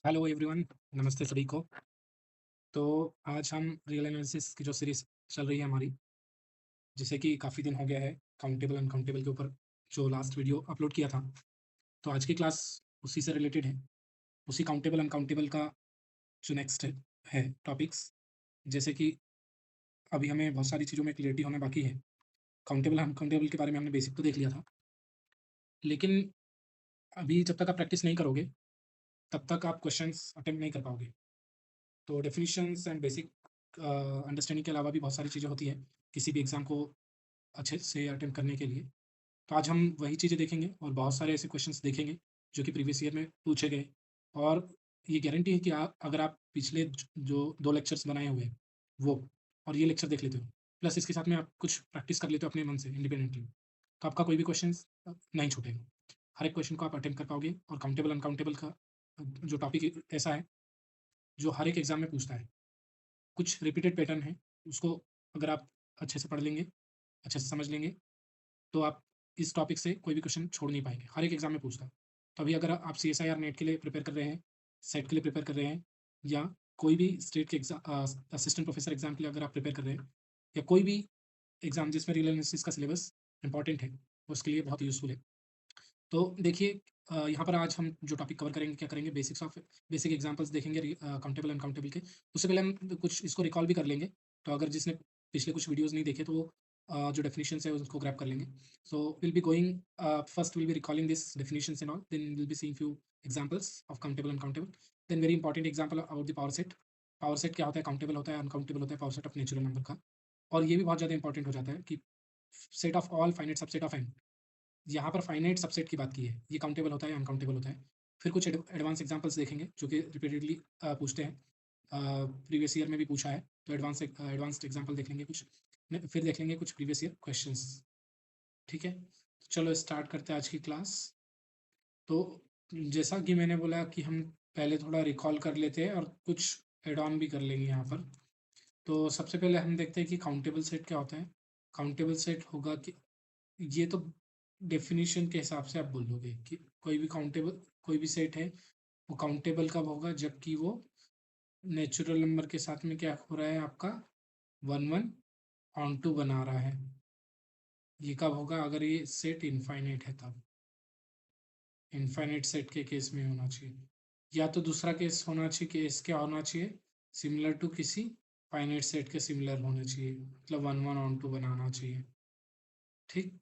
Hello everyone, नमस्ते सभी को। तो आज हम रियल एनालिसिस की जो सीरीज़ चल रही है हमारी, जिसे कि काफ़ी दिन हो गया है काउंटेबल अनकाउंटेबल के ऊपर जो लास्ट वीडियो अपलोड किया था। तो आज की क्लास उसी से रिलेटेड है, उसी काउंटेबल अनकाउंटेबल का जो नेक्स्ट है टॉपिक्स। जैसे कि अभी हमें बहुत सारी चीज़ों में क्लियरिटी होना बाकी है। काउंटेबल अनकाउंटेबल के बारे में हमने बेसिक तो देख लिया था, लेकिन अभी जब तक आप प्रैक्टिस नहीं करोगे, तब तक आप क्वेश्चंस अटेम्प्ट नहीं कर पाओगे। तो डेफिनिशंस एंड बेसिक अंडरस्टैंडिंग के अलावा भी बहुत सारी चीज़ें होती हैं किसी भी एग्ज़ाम को अच्छे से अटेम्प्ट करने के लिए। तो आज हम वही चीज़ें देखेंगे और बहुत सारे ऐसे क्वेश्चंस देखेंगे जो कि प्रीवियस ईयर में पूछे गए। और ये गारंटी है कि अगर आप पिछले जो 2 लेक्चर्स बनाए हुए हैं वो और ये लेक्चर देख लेते हो, प्लस इसके साथ में आप कुछ प्रैक्टिस कर लेते हो अपने मन से इंडिपेंडेंटली, तो आपका कोई भी क्वेश्चंस नहीं छूटेगा। हर एक क्वेश्चन को आप अटेम्प्ट कर पाओगे। और काउंटेबल अनकाउंटेबल का जो टॉपिक ऐसा है जो हर एक एग्ज़ाम में पूछता है। कुछ रिपीटेड पैटर्न है, उसको अगर आप अच्छे से पढ़ लेंगे, अच्छे से समझ लेंगे, तो आप इस टॉपिक से कोई भी क्वेश्चन छोड़ नहीं पाएँगे। हर एक एग्ज़ाम में पूछता है। तो अभी अगर आप सीएसआईआर नेट के लिए प्रिपेयर कर रहे हैं, सेट के लिए प्रिपेयर कर रहे हैं, या कोई भी स्टेट के असिस्टेंट प्रोफेसर एग्ज़ाम के लिए अगर आप प्रिपेयर कर रहे हैं, या कोई भी एग्ज़ाम जिसमें रियल एनालिसिस का सिलेबस इम्पोर्टेंट है, उसके लिए बहुत यूज़फुल है। तो देखिए, यहाँ पर आज हम जो टॉपिक कवर करेंगे, क्या करेंगे, बेसिक एग्जांपल्स देखेंगे काउंटेबल अनकाउंटेबल के। उससे पहले हम कुछ इसको रिकॉल भी कर लेंगे। तो अगर जिसने पिछले कुछ वीडियोज़ नहीं देखे, तो वो जो डेफिनिशंस है उसको ग्रैब कर लेंगे। So will be going, first will be recalling this definitions and all, then will be seeing few examples of countable uncountable. Then very important example about the power set. Power set क्या होता है, countable होता है, uncountable होता है, power set of natural number का। और ये भी बहुत ज़्यादा इंपॉर्टेंट हो जाता है कि set of all finite subset of N. यहाँ पर फाइनाइट सबसेट की बात की है, ये काउंटेबल होता है, अनकाउंटेबल होता है। फिर कुछ एडवांस एग्जांपल्स देखेंगे जो कि रिपीटेडली पूछते हैं, प्रीवियस ईयर में भी पूछा है, तो एडवांस्ड एग्जांपल देख लेंगे कुछ। फिर देख लेंगे कुछ प्रीवियस ईयर क्वेश्चंस। ठीक है, तो चलो स्टार्ट करते हैं आज की क्लास। तो जैसा कि मैंने बोला कि हम पहले थोड़ा रिकॉल कर लेते हैं और कुछ एड ऑन भी कर लेंगे यहाँ पर। तो सबसे पहले हम देखते हैं कि काउंटेबल सेट क्या होता है। काउंटेबल सेट होगा कि ये तो डेफिनेशन के हिसाब से आप बोल दोगे कि कोई भी सेट है, वो काउंटेबल कब होगा, जबकि वो नेचुरल नंबर के साथ में क्या हो रहा है, आपका वन वन ऑन टू बना रहा है। ये कब होगा, अगर ये सेट इनफाइनाइट है तब। इनफाइनाइट सेट के केस में होना चाहिए। या तो दूसरा केस होना चाहिए, केस क्या होना चाहिए, सिमिलर टू किसी फाइनाइट सेट के सिमिलर होना चाहिए, मतलब वन वन ऑन टू बनाना चाहिए। ठीक।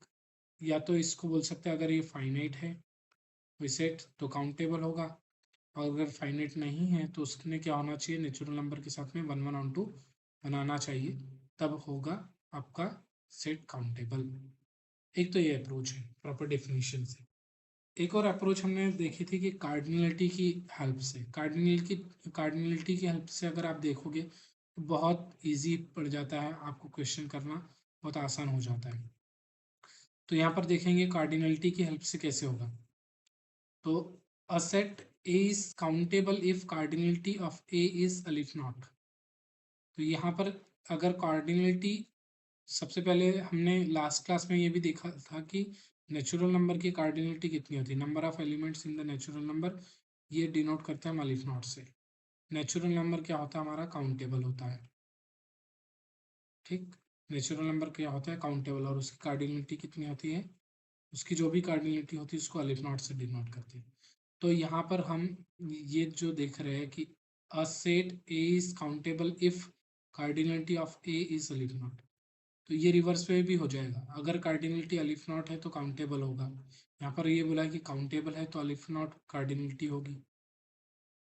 या तो इसको बोल सकते हैं, अगर ये फाइनाइट है कोई सेट तो काउंटेबल होगा, और अगर फाइनाइट नहीं है तो उसमें क्या होना चाहिए, नेचुरल नंबर के साथ में वन वन ऑन टू बनाना चाहिए, तब होगा आपका सेट काउंटेबल। एक तो ये अप्रोच है प्रॉपर डेफिनेशन से। एक और अप्रोच हमने देखी थी कि कार्डिनलिटी की हेल्प से। कार्डिनलिटी की हेल्प से अगर आप देखोगे तो बहुत इजी पड़ जाता है आपको, क्वेश्चन करना बहुत आसान हो जाता है। तो यहाँ पर देखेंगे कार्डिनलिटी की हेल्प से कैसे होगा। तो a set A is countable if cardinality of A is alif not। तो यहाँ पर अगर कार्डिनलिटी, सबसे पहले हमने लास्ट क्लास में ये भी देखा था कि नेचुरल नंबर की कार्डिनलिटी कितनी होती है, number of elements in the natural number, ये डिनोट करता है हम अलिफ नॉट से। नेचुरल नंबर क्या होता है हमारा, काउंटेबल होता है। ठीक। नेचुरल नंबर क्या होता है, काउंटेबल, और उसकी कार्डिनलिटी कितनी होती है, उसकी जो भी कार्डिनलिटी होती है उसको अलिफ नॉट से डिनोट करती है। तो यहाँ पर हम ये जो देख रहे हैं कि a set A is countable if cardinality of A is अलिफ नॉट। तो ये रिवर्स वे भी हो जाएगा, अगर कार्डिनलिटी अलिफ नॉट है तो काउंटेबल होगा। यहाँ पर ये बोला कि काउंटेबल है तो अलिफ नॉट कार्डिनलिटी होगी।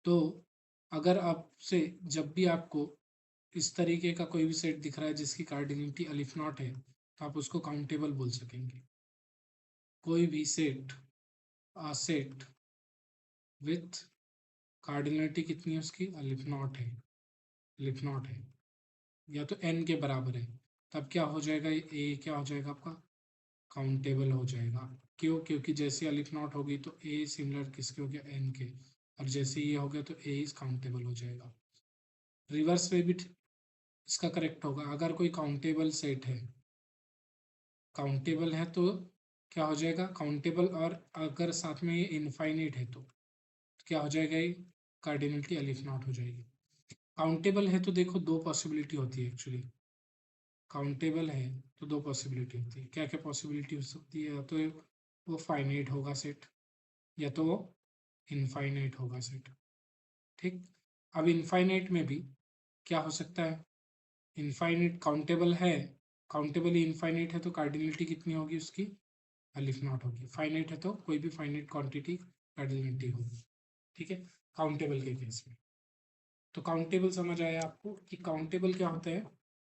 तो अगर आपसे जब भी आपको इस तरीके का कोई भी सेट दिख रहा है जिसकी कार्डिनलिटी अलिफ नॉट है, तो आप उसको काउंटेबल बोल सकेंगे। कोई भी set, a set with cardinality कितनी है उसकी, अलिफ नॉट है, अलिफ नॉट है, या तो एन के बराबर है, तब क्या हो जाएगा, ए क्या हो जाएगा आपका, काउंटेबल हो जाएगा। क्यों, क्योंकि जैसे अलिफ नॉट होगी तो ए सिमिलर किसके हो गया, एन के, और जैसे ये हो गया तो ए इज काउंटेबल हो जाएगा। रिवर्स वे भी इसका करेक्ट होगा। अगर कोई काउंटेबल सेट है, काउंटेबल है तो क्या हो जाएगा, काउंटेबल, और अगर साथ में ये इनफाइनाइट है तो क्या हो जाएगा, ये कार्डिनलिटी अलिफ नॉट हो जाएगी। काउंटेबल है तो देखो दो पॉसिबिलिटी होती है एक्चुअली। काउंटेबल है तो दो पॉसिबिलिटी होती है। क्या क्या पॉसिबिलिटी हो सकती है? या तो वो फाइनाइट होगा सेट, या तो वो इनफाइनाइट होगा सेट। ठीक, अब इनफाइनाइट में भी क्या हो सकता है? इनफाइनाइट काउंटेबल है, काउंटेबली इनफाइनाइट है तो कार्डिनलिटी कितनी होगी उसकी? अलिफ नॉट होगी। फाइनाइट है तो कोई भी फाइनाइट क्वांटिटी कार्डिनलिटी होगी। ठीक है, काउंटेबल के केस में। तो काउंटेबल समझ आया आपको कि काउंटेबल क्या होता है?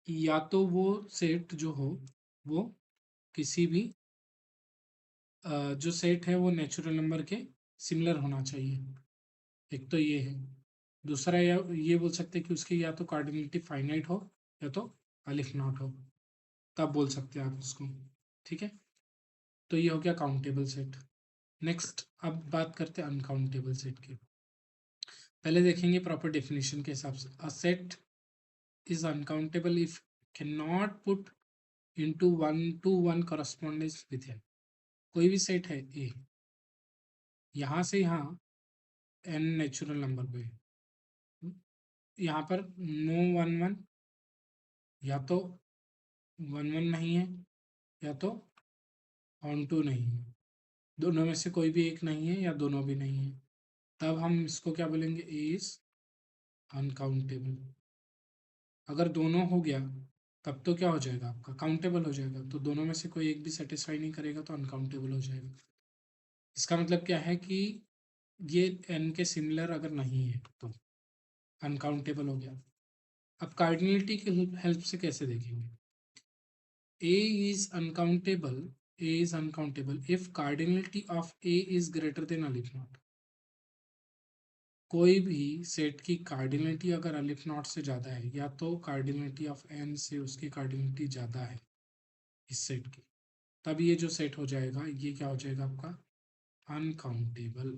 कि या तो वो सेट जो हो वो किसी भी जो सेट है वो नेचुरल नंबर के सिमिलर होना चाहिए, एक तो ये है। दूसरा या ये बोल सकते हैं कि उसकी या तो कार्डिनलिटी फाइनाइट हो या तो अलिफ नॉट हो, तब बोल सकते हैं आप उसको। ठीक है, तो ये हो गया काउंटेबल सेट। नेक्स्ट अब बात करते हैं अनकाउंटेबल सेट की। पहले देखेंगे प्रॉपर डेफिनेशन के हिसाब से। A set is uncountable if can not put into 1-to-1 correspondence with an. कोई भी सेट है ए, यहाँ से यहाँ एन नेचुरल नंबर पे, यहाँ पर नो 1-1, या तो 1-1 नहीं है या तो ऑन टू नहीं है, दोनों में से कोई भी एक नहीं है या दोनों भी नहीं है, तब हम इसको क्या बोलेंगे? Is uncountable. अगर दोनों हो गया तब तो क्या हो जाएगा? आपका काउंटेबल हो जाएगा। तो दोनों में से कोई एक भी सेटिस्फाई नहीं करेगा तो अनकाउंटेबल हो जाएगा। इसका मतलब क्या है कि ये एन के सिमिलर अगर नहीं है तो अनकाउंटेबल हो गया। अब कार्डिनलिटी की हेल्प से कैसे देखेंगे? A is uncountable. A is uncountable if cardinality of A is greater than अलिफ नॉट। कोई भी सेट की कार्डिनलिटी अगर अलिफ नॉट से ज़्यादा है, या तो कार्डिनलिटी ऑफ n से उसकी कार्डिनलिटी ज़्यादा है इस सेट की, तब ये जो सेट हो जाएगा ये क्या हो जाएगा आपका? अनकाउंटेबल।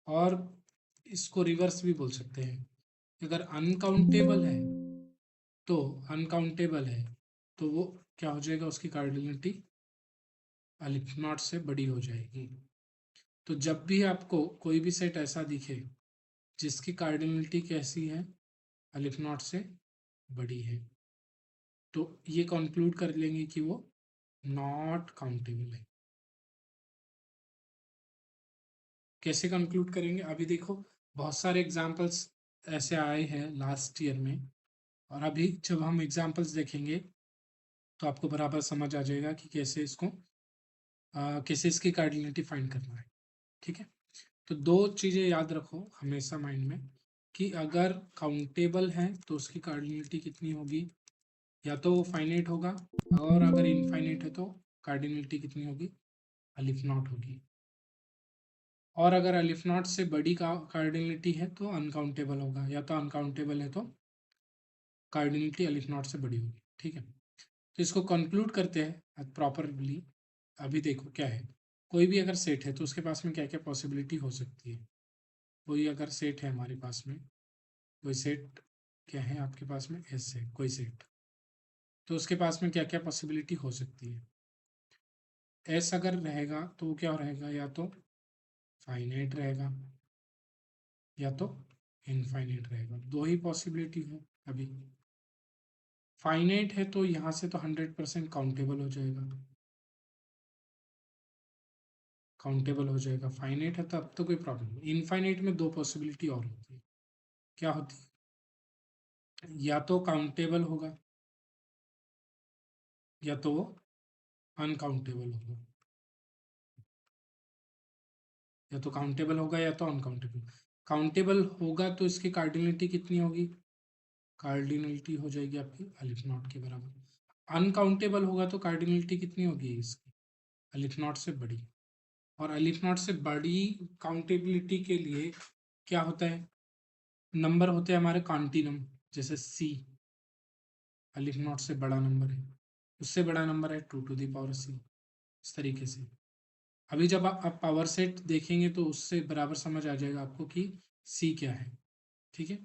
और इसको रिवर्स भी बोल सकते हैं। अगर अनकाउंटेबल है तो अनकाउंटेबल है तो वो क्या हो जाएगा? उसकी कार्डिनलिटी अलिफ नॉट से बड़ी हो जाएगी। तो जब भी आपको कोई भी सेट ऐसा दिखे जिसकी कार्डिनलिटी कैसी है? अलिफ नॉट से बड़ी है, तो ये कंक्लूड कर लेंगे कि वो नॉट काउंटेबल है। कैसे कंक्लूड करेंगे? अभी देखो बहुत सारे एग्जांपल्स ऐसे आए हैं लास्ट ईयर में, और अभी जब हम एग्जांपल्स देखेंगे तो आपको बराबर समझ आ जाएगा कि कैसे इसको कैसे इसकी कार्डिनलिटी फाइंड करना है। ठीक है, तो दो चीज़ें याद रखो हमेशा माइंड में कि अगर काउंटेबल है तो उसकी कार्डिनलिटी कितनी होगी? या तो वो फाइनाइट होगा, और अगर इनफाइनाइट है तो कार्डिनलिटी कितनी होगी? अलिफ नॉट होगी। और अगर अलिफ नॉट से बड़ी का कार्डिनलिटी है तो अनकाउंटेबल होगा, या तो अनकाउंटेबल है तो कार्डिनलिटी अलिफ नॉट से बड़ी होगी। ठीक है, तो इसको कंक्लूड करते हैं प्रॉपरली। अभी देखो क्या है, कोई भी अगर सेट है तो उसके पास में क्या क्या पॉसिबिलिटी हो सकती है। कोई अगर सेट है हमारे पास में, कोई सेट क्या है आपके पास में? एस है कोई सेट, तो उसके पास में क्या क्या पॉसिबिलिटी हो सकती है? एस अगर रहेगा तो वो क्या रहेगा? या तो फाइनाइट रहेगा या तो इनफाइनाइट रहेगा। दो ही पॉसिबिलिटी है अभी। फाइनाइट है तो यहाँ से तो 100% काउंटेबल हो जाएगा, काउंटेबल हो जाएगा। फाइनाइट है तो अब तो कोई प्रॉब्लम नहीं। इनफाइनाइट में दो पॉसिबिलिटी और होती है। क्या होती है? या तो काउंटेबल होगा या तो वो अनकाउंटेबल होगा, या तो काउंटेबल होगा या तो अनकाउंटेबल। काउंटेबल होगा तो इसकी कार्डिनलिटी कितनी होगी? कार्डिनलिटी हो जाएगी आपकी अलिफ नॉट के बराबर। अनकाउंटेबल होगा तो कार्डिनलिटी कितनी होगी इसकी? अलिफ नॉट से बड़ी। और अलिफ नॉट से बड़ी काउंटेबिलिटी के लिए क्या होता है? नंबर होते हैं हमारे कॉन्टिनम, जैसे सी अलिफ नॉट से बड़ा नंबर है, उससे बड़ा नंबर है 2 to the power c। इस तरीके से अभी जब आप पावर सेट देखेंगे तो उससे बराबर समझ आ जाएगा आपको कि सी क्या है। ठीक है,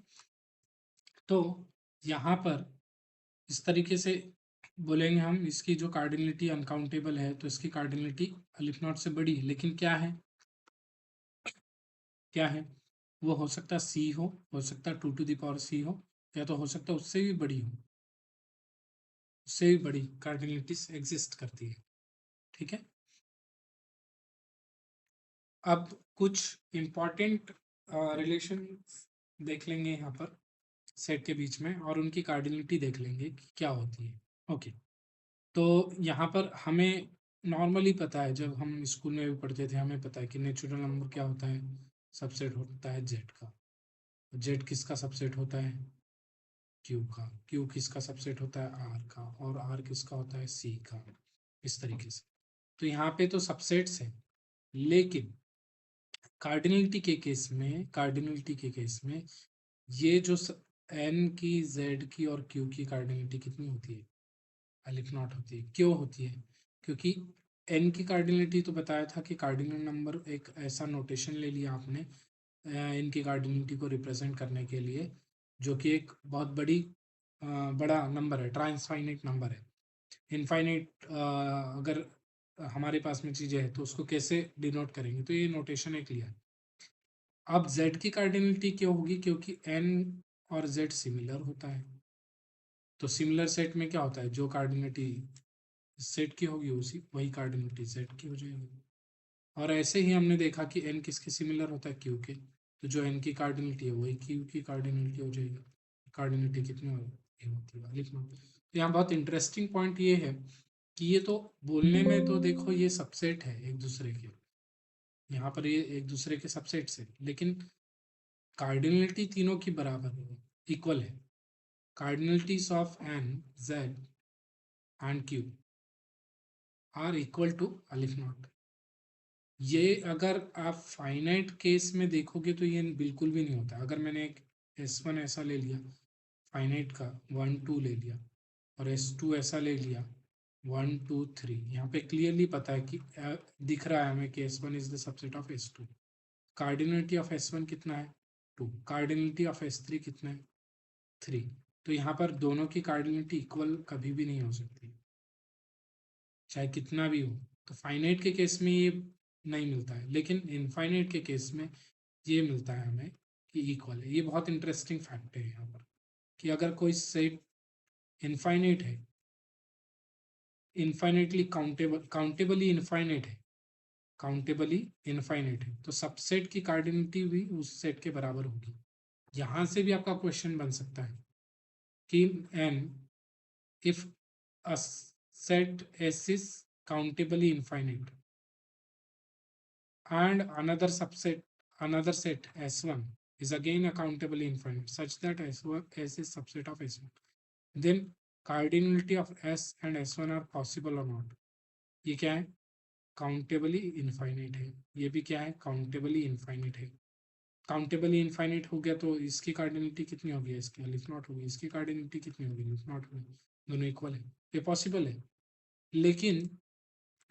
तो यहाँ पर इस तरीके से बोलेंगे हम, इसकी जो कार्डिनलिटी अनकाउंटेबल है तो इसकी कार्डिनलिटी अलिफ नॉट से बड़ी है, लेकिन क्या है? क्या है, वो हो सकता है सी हो सकता है 2 to the power c हो, या तो हो सकता है उससे भी बड़ी हो, उससे भी बड़ी कार्डिनलिटीज एग्जिस्ट करती है। ठीक है, अब कुछ इंपॉर्टेंट रिलेशन देख लेंगे यहाँ पर सेट के बीच में, और उनकी कार्डिनलिटी देख लेंगे कि क्या होती है। ओके, तो यहाँ पर हमें नॉर्मली पता है, जब हम स्कूल में भी पढ़ते थे हमें पता है कि नेचुरल नंबर क्या होता है, सबसेट होता है जेड का। जेड किसका सबसेट होता है, क्यू का। क्यू किसका सबसेट होता है, आर का। और आर किसका होता है, सी का। इस तरीके से तो यहाँ पे तो सबसेट्स है, लेकिन कार्डिनलिटी के केस में ये जो एन की, जेड की और क्यू की कार्डिनलिटी कितनी होती है, अलिफ नॉट होती है। क्यों होती है, क्योंकि एन की कार्डिनलिटी तो बताया था कि कार्डिनल नंबर एक ऐसा नोटेशन ले लिया आपने एन की कार्डिनलिटी को रिप्रेजेंट करने के लिए, जो कि एक बहुत बड़ा नंबर है, ट्रांसफाइनाइट नंबर है। इनफाइनाइट अगर हमारे पास में चीजें है तो उसको कैसे डिनोट करेंगे, तो ये नोटेशन एक लिया। अब z की कार्डिनलिटी क्यों होगी, क्योंकि n और z सिमिलर होता है। तो सिमिलर सेट में क्या होता है, जो कार्डिनलिटी सेट की होगी उसी वही कार्डिनलिटी z की हो जाएगी। और ऐसे ही हमने देखा कि n किसके सिमिलर होता है, q के। तो जो n की कार्डिनलिटी है वही q की कार्डिनलिटी हो जाएगी। कार्डिनलिटी कितनी होती है, लिखना। तो यहाँ बहुत इंटरेस्टिंग पॉइंट ये है कि ये तो बोलने में तो देखो ये सबसेट है एक दूसरे के, यहाँ पर ये एक दूसरे के सबसेट्स है, लेकिन कार्डिनलिटी तीनों की बराबर है, इक्वल है। Cardinalities of n, z and q are equal to aleph naught. ये अगर आप फाइनाइट केस में देखोगे तो ये बिल्कुल भी नहीं होता। अगर मैंने एक S1 ऐसा ले लिया फाइनाइट का, 1 2 ले लिया, और S2 ऐसा ले लिया 1 2 3, यहाँ पे क्लियरली पता है कि दिख रहा है हमें कि S1 is the subset of S2। Cardinality of S1 कितना है, 2। कार्डिनलिटी ऑफ S3 कितना है, 3। तो यहाँ पर दोनों की कार्डिनलिटी इक्वल कभी भी नहीं हो सकती, चाहे कितना भी हो। तो फाइनाइट के केस में ये नहीं मिलता है, लेकिन इनफाइनाइट के केस में ये मिलता है हमें कि इक्वल है। ये बहुत इंटरेस्टिंग फैक्ट है यहाँ पर कि अगर कोई सेट इनफाइनाइट है, इनफाइनाइटली काउंटेबली इनफाइनाइट है, काउंटेबली इनफाइनाइट है, तो सबसेट की कार्डिनलिटी भी उस सेट के बराबर होगी। यहां से भी आपका क्वेश्चन बन सकता है कि N, if a set S is countably infinite and another set S1 is again a countably infinite such that S1 S is subset of S1, then cardinality of S and S1 are possible or not। ये क्या है, countably infinite है। ये भी क्या है, countably infinite है। Countably infinite हो गया तो इसकी कार्डिनलिटी कितनी होगी, इसकी अलिफ नॉट होगी। इसकी कार्डिनलिटी कितनी होगी, अलिफ नॉट होगी। दोनों इक्वल है, ये पॉसिबल है। लेकिन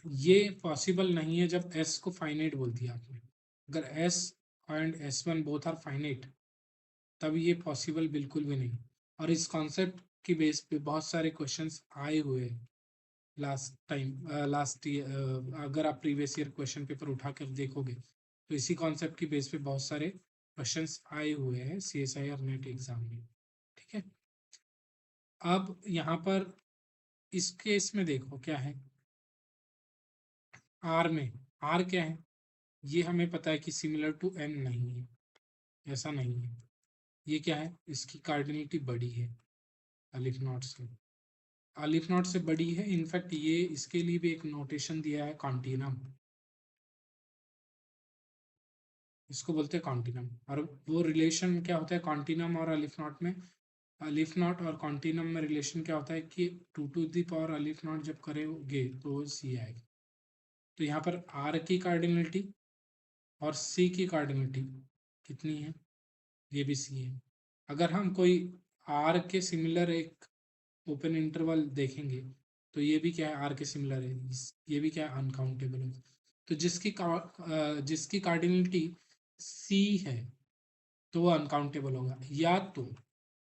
ये पॉसिबल नहीं है जब s को फाइनाइट बोल दिया आपने। अगर s and S1 both are finite तब ये पॉसिबल बिल्कुल भी नहीं। और इस कॉन्सेप्ट की बेस पे बहुत सारे क्वेश्चंस आए हुए हैं लास्ट ईयर। अगर आप प्रीवियस ईयर क्वेश्चन पेपर उठा कर देखोगे तो इसी कॉन्सेप्ट की बेस पे बहुत सारे क्वेश्चंस आए हुए हैं CSI और नेट एग्जाम में। ठीक है, अब यहाँ पर इस केस में देखो क्या है, आर में आर क्या है, ये हमें पता है कि सिमिलर टू n नहीं है, ऐसा नहीं है। ये क्या है, इसकी कार्डिनलिटी बड़ी है अलिफ नॉट से, अलिफ नॉट से बड़ी है। इनफैक्ट ये इसके लिए भी एक नोटेशन दिया है, कॉन्टिनम, इसको बोलते हैं कॉन्टिनम। और वो रिलेशन क्या होता है कॉन्टिनम और अलिफ नॉट में, अलिफ नॉट और कॉन्टिनम में रिलेशन क्या होता है कि 2 to the power अलिफ नॉट जब करेंगे तो सी आएगा। तो यहाँ पर आर की कार्डिनलिटी और सी की कार्डिनलिटी कितनी है, ये भी सी है। अगर हम कोई आर के सिमिलर एक ओपन इंटरवल देखेंगे तो ये भी क्या है, आर के सिमिलर है, ये भी क्या है, अनकाउंटेबल है। तो जिसकी कार्डिनलिटी सी है तो वो अनकाउंटेबल होगा, या तो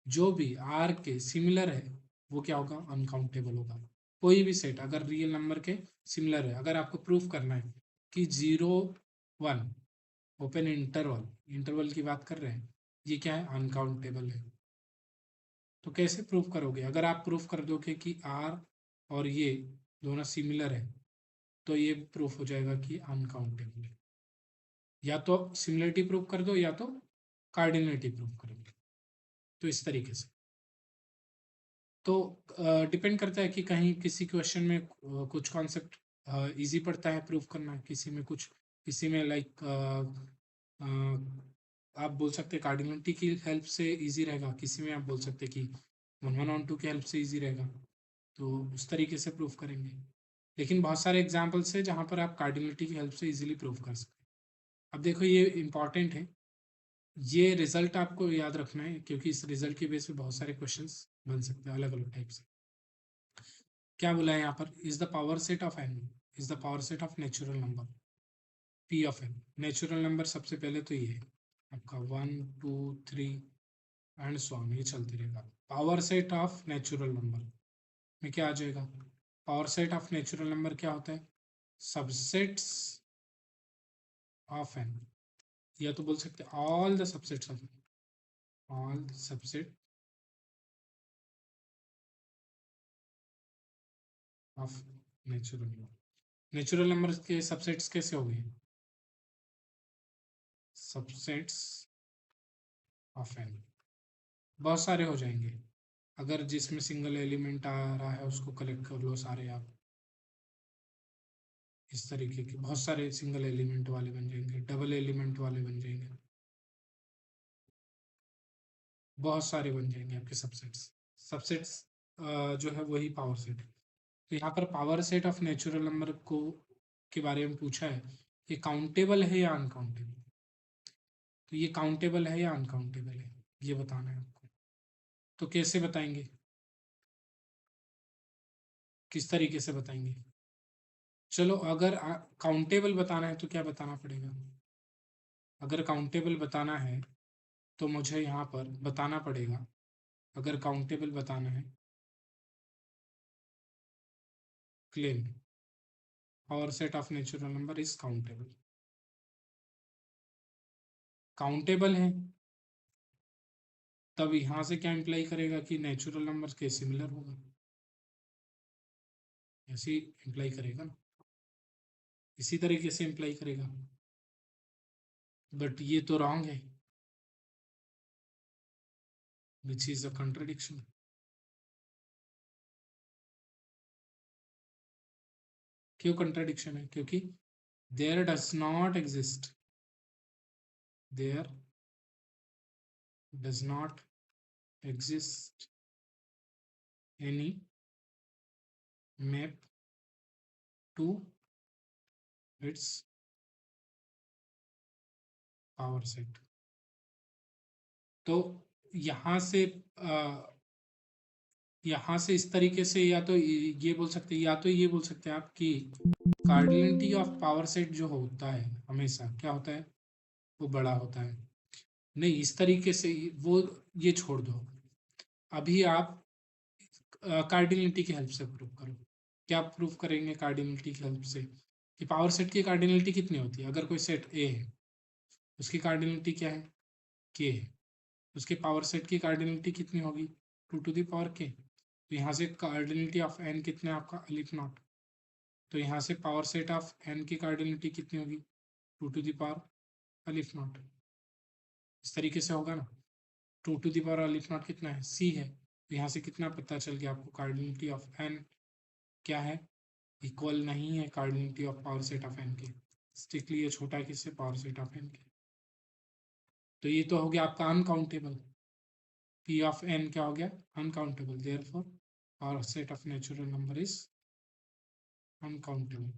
जो भी आर के सिमिलर है वो क्या होगा, अनकाउंटेबल होगा। कोई भी सेट अगर रियल नंबर के सिमिलर है, अगर आपको प्रूफ करना है कि 0 1 ओपन इंटरवल, इंटरवल की बात कर रहे हैं, ये क्या है, अनकाउंटेबल है। तो कैसे प्रूफ करोगे? अगर आप प्रूफ कर दोगे कि आर और ये दोनों सिमिलर है तो ये प्रूफ हो जाएगा कि अनकाउंटेबल है। या तो सिमिलरिटी प्रूफ कर दो या तो कार्डिनलिटी प्रूफ कर दो। तो इस तरीके से तो डिपेंड करता है कि कहीं किसी क्वेश्चन में कुछ कॉन्सेप्ट इजी पड़ता है प्रूफ करना, किसी में कुछ, किसी में लाइक आप बोल सकते हैं कार्डिनलिटी की हेल्प से इजी रहेगा, किसी में आप बोल सकते हैं कि 1 1 on 2 की हेल्प से इजी रहेगा। तो उस तरीके से प्रूफ करेंगे। लेकिन बहुत सारे एग्जाम्पल्स है जहाँ पर आप कार्डिनलिटी की हेल्प से इजीली प्रूफ कर सकते हैं। अब देखो ये इंपॉर्टेंट है, ये रिजल्ट आपको याद रखना है क्योंकि इस रिजल्ट के बेस पे बहुत सारे क्वेश्चंस बन सकते हैं अलग अलग टाइप से। क्या बोला है यहाँ पर, is the power set of N, is the power set of natural number P of N. Natural number सबसे पहले तो ये है आपका 1 2 3 एंड सो ऑन, ये चलते रहेगा। Power set of natural number में क्या आ जाएगा, power set of natural number क्या होता है, सबसेट्स ऑफ एन, या तो बोल सकते हैं all the subsets of, all the subset of natural number. Natural number के सबसेट्स कैसे हो गए, सबसेट्स ऑफ एन बहुत सारे हो जाएंगे। अगर जिसमें सिंगल एलिमेंट आ रहा है उसको कलेक्ट कर लो सारे आप, इस तरीके के बहुत सारे सिंगल एलिमेंट वाले बन जाएंगे, डबल एलिमेंट वाले बन जाएंगे, बहुत सारे बन जाएंगे आपके सबसेट्स। सबसेट्स जो है वही पावर सेट। तो यहाँ पर power set of natural number को के बारे में पूछा है, ये काउंटेबल है या अनकाउंटेबल। तो ये काउंटेबल है या अनकाउंटेबल है ये बताना है आपको। तो कैसे बताएंगे, किस तरीके से बताएंगे, चलो अगर काउंटेबल बताना है तो क्या बताना पड़ेगा, अगर काउंटेबल बताना है तो मुझे यहाँ पर बताना पड़ेगा, अगर काउंटेबल बताना है claim power set of natural number is countable, countable है तब यहाँ से क्या इंप्लाई करेगा कि नेचुरल नंबर के सिमिलर होगा, ऐसे इंप्लाई करेगा ना, इसी तरीके से इंप्लाई करेगा। बट ये तो रॉन्ग है, विच इज अ कंट्रडिक्शन। क्यों कंट्रडिक्शन है, क्योंकि there does not exist, there does not exist any map to its power set। तो यहाँ से इस तरीके से या तो ये बोल सकते हैं, या तो ये बोल सकते हैं आप कि कार्डिनलिटी ऑफ पावर सेट जो होता है हमेशा क्या होता है, वो बड़ा होता है। नहीं इस तरीके से वो, ये छोड़ दो, अभी आप कार्डिनलिटी की हेल्प से प्रूव करो। क्या प्रूफ करेंगे कार्डिनलिटी की हेल्प से, कि पावर सेट की कार्डिनलिटी कितनी होती है, अगर कोई सेट ए है उसकी कार्डिनलिटी क्या है, के है, उसके पावर सेट की कार्डिनलिटी कितनी होगी, 2 to the power k। तो यहाँ से कार्डिनलिटी ऑफ एन कितने आपका अलिफ नॉट, तो यहाँ से पावर सेट ऑफ एन की कार्डिनलिटी कितनी होगी 2 to the power अलिफ नॉट। इस तरीके से होगा ना, 2 to the power अलिफ नॉट कितना है, सी है। तो यहाँ से कितना पता चल गया आपको, कार्डिनलिटी ऑफ एन क्या है, इक्वल नहीं है cardinality of power set of N के। स्ट्रिक्टली ये छोटा है किससे, पावर सेट ऑफ एन के। तो ये तो हो गया आपका अनकाउंटेबल, पी ऑफ एन क्या हो गया, uncountable, therefore power set of natural number is uncountable.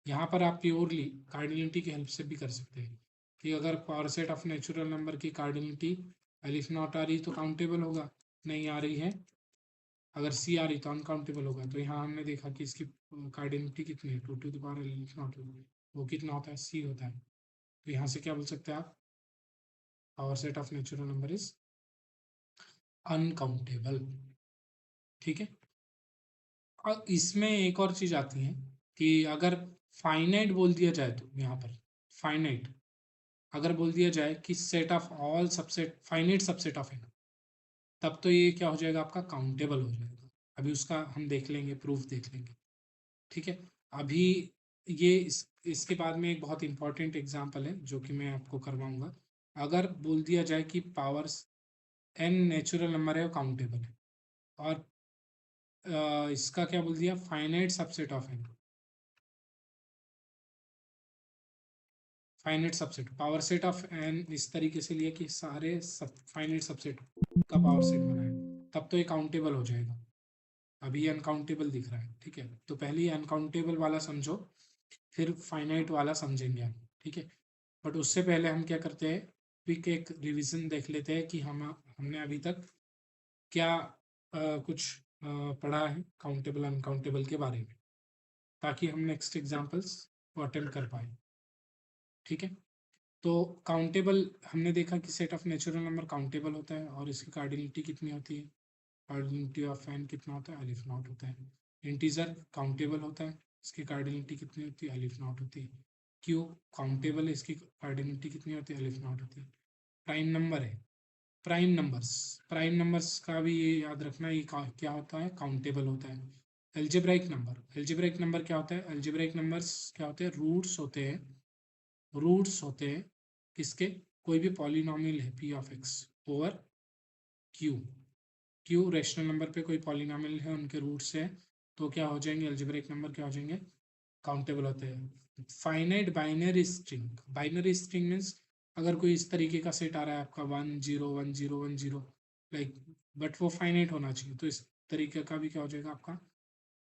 यहाँ पर आप प्योरली कार्डिनलिटी की हेल्प से भी कर सकते हैं कि अगर power set of natural number की कार्डिनलिटी अलिफ नॉट आ रही तो काउंटेबल होगा, नहीं आ रही है अगर सी आ रही तो अनकाउंटेबल होगा। तो यहाँ हमने देखा कि इसकी कार्डिनलिटी कितनी है, 2 to the power अलिफ नॉट, वो कितना होता है, सी होता है। तो यहाँ से क्या बोल सकते हैं आप, power set of natural number is uncountable. ठीक है, और इसमें एक और चीज आती है कि अगर फाइनाइट बोल दिया जाए तो यहाँ पर फाइनाइट, अगर बोल दिया जाए कि set of all subset finite subset of N, तब तो ये क्या हो जाएगा आपका काउंटेबल हो जाएगा। अभी उसका हम देख लेंगे, प्रूफ देख लेंगे, ठीक है। अभी ये इसके बाद में एक बहुत इंपॉर्टेंट एग्जांपल है जो कि मैं आपको करवाऊंगा। अगर बोल दिया जाए कि पावर्स एन नेचुरल नंबर है और काउंटेबल है, और इसका क्या बोल दिया, finite subset of N, finite subset power set of N इस तरीके से लिया कि सारे फाइनाइट सबसेट का पावर सेट बनाए, तब तो ये काउंटेबल हो जाएगा। अभी अनकाउंटेबल दिख रहा है, ठीक है। तो पहले ही अनकाउंटेबल वाला समझो, फिर फाइनाइट वाला समझेंगे हम, ठीक है। बट उससे पहले हम क्या करते हैं, क्विक एक रिवीजन देख लेते हैं कि हमने अभी तक क्या कुछ पढ़ा है काउंटेबल अनकाउंटेबल के बारे में, ताकि हम नेक्स्ट एग्जांपल्स को अटेम्प्ट कर पाए, ठीक है। तो काउंटेबल हमने देखा कि set of natural number countable होता है और इसकी कार्डिनलिटी कितनी होती है, कार्डिनलिटी ऑफ एन कितना होता है, अलिफ नॉट होता है। इंटीजर काउंटेबल होता है, इसकी कार्डिनलिटी कितनी होती है, अलिफ नॉट होती है। क्यू काउंटेबल है, इसकी कार्डिनलिटी कितनी होती है, अलिफ नॉट होती है। प्राइम नंबर है, प्राइम नंबर्स का भी ये याद रखना, ये क्या होता है, काउंटेबल होता है। एल्जेब्राइक नंबर क्या होता है, एल्जेब्राइक नंबर्स क्या होते हैं, रूट्स होते हैं किसके, कोई भी पॉलिनोमियल है P of x over Q, Q rational number पे कोई पॉलिनोमियल है, उनके रूट्स है, तो क्या हो जाएंगे, एल्जेब्रिक नंबर क्या हो जाएंगे, काउंटेबल होते हैं। फाइनाइट बाइनरी स्ट्रिंग मीन्स अगर कोई इस तरीके का सेट आ रहा है आपका 1 0 1 0 1 0, लाइक, बट वो फाइनाइट होना चाहिए, तो इस तरीके का भी क्या हो जाएगा आपका,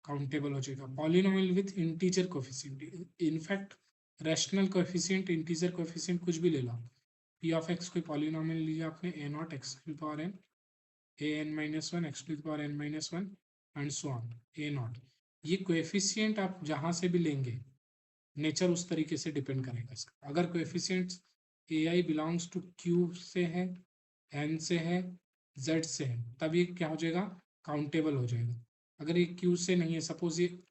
काउंटेबल हो जाएगा। Polynomial with integer coefficient, in fact rational coefficient, integer coefficient कुछ भी ले लो, पी ऑफ एक्स कोई पॉलिनोमियल लिया आपने, a naught x to power n, a n minus one x to power n minus one and so on, a naught, ये coefficient आप जहां से भी लेंगे, नेचर उस तरीके से डिपेंड करेगा इसका। अगर coefficient a i belongs to Q से है, एन से है, जेड से है, तब ये क्या हो जाएगा, काउंटेबल हो जाएगा। अगर ये क्यू से नहीं है, सपोज ये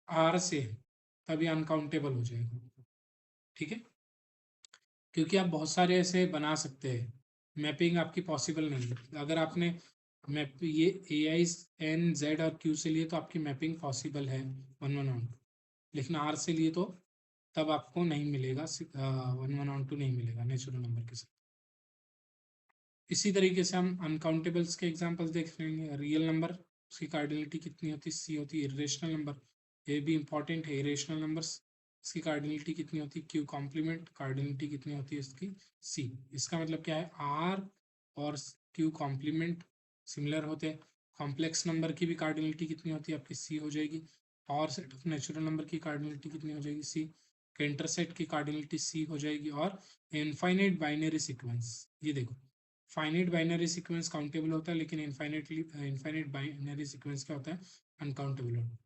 आर से है, तब ये अनकाउंटेबल हो जाएगा, ठीक है। क्योंकि आप बहुत सारे ऐसे बना सकते हैं, मैपिंग आपकी पॉसिबल नहीं है। अगर आपने मैप ये ए आई एन जेड और क्यू से लिए तो आपकी मैपिंग पॉसिबल है 1 1 1 2, लेकिन आर से लिए तो तब आपको नहीं मिलेगा, 1 1 1 2 नहीं मिलेगा नेचुरल नंबर के साथ। इसी तरीके से हम अनकाउंटेबल्स के एग्जांपल्स देख लेंगे। रियल नंबर, उसकी कार्डिनलिटी कितनी होती है, सी होती है। इरेशनल नंबर, ये भी इंपॉर्टेंट है, इरेशनल नंबर्स इसकी कार्डिनलिटी कितनी होती है, क्यू कॉम्प्लीमेंट, कार्डिनलिटी कितनी होती है इसकी, सी। इसका मतलब क्या है, आर और क्यू कॉम्प्लीमेंट सिमिलर होते हैं। कॉम्प्लेक्स नंबर की भी कार्डिनलिटी कितनी होती है आपकी, सी हो जाएगी। Power set of natural number की कार्डिनलिटी कितनी हो जाएगी, सी। इंटरसेट की कार्डिनलिटी सी हो जाएगी। और इनफाइनाइट बाइनरी सीक्वेंस, ये देखो, फाइनाइट बाइनरी सीक्वेंस काउंटेबल होता है, लेकिन इनफाइनाइट बाइनरी सीक्वेंस क्या होता है, अनकाउंटेबल होता है।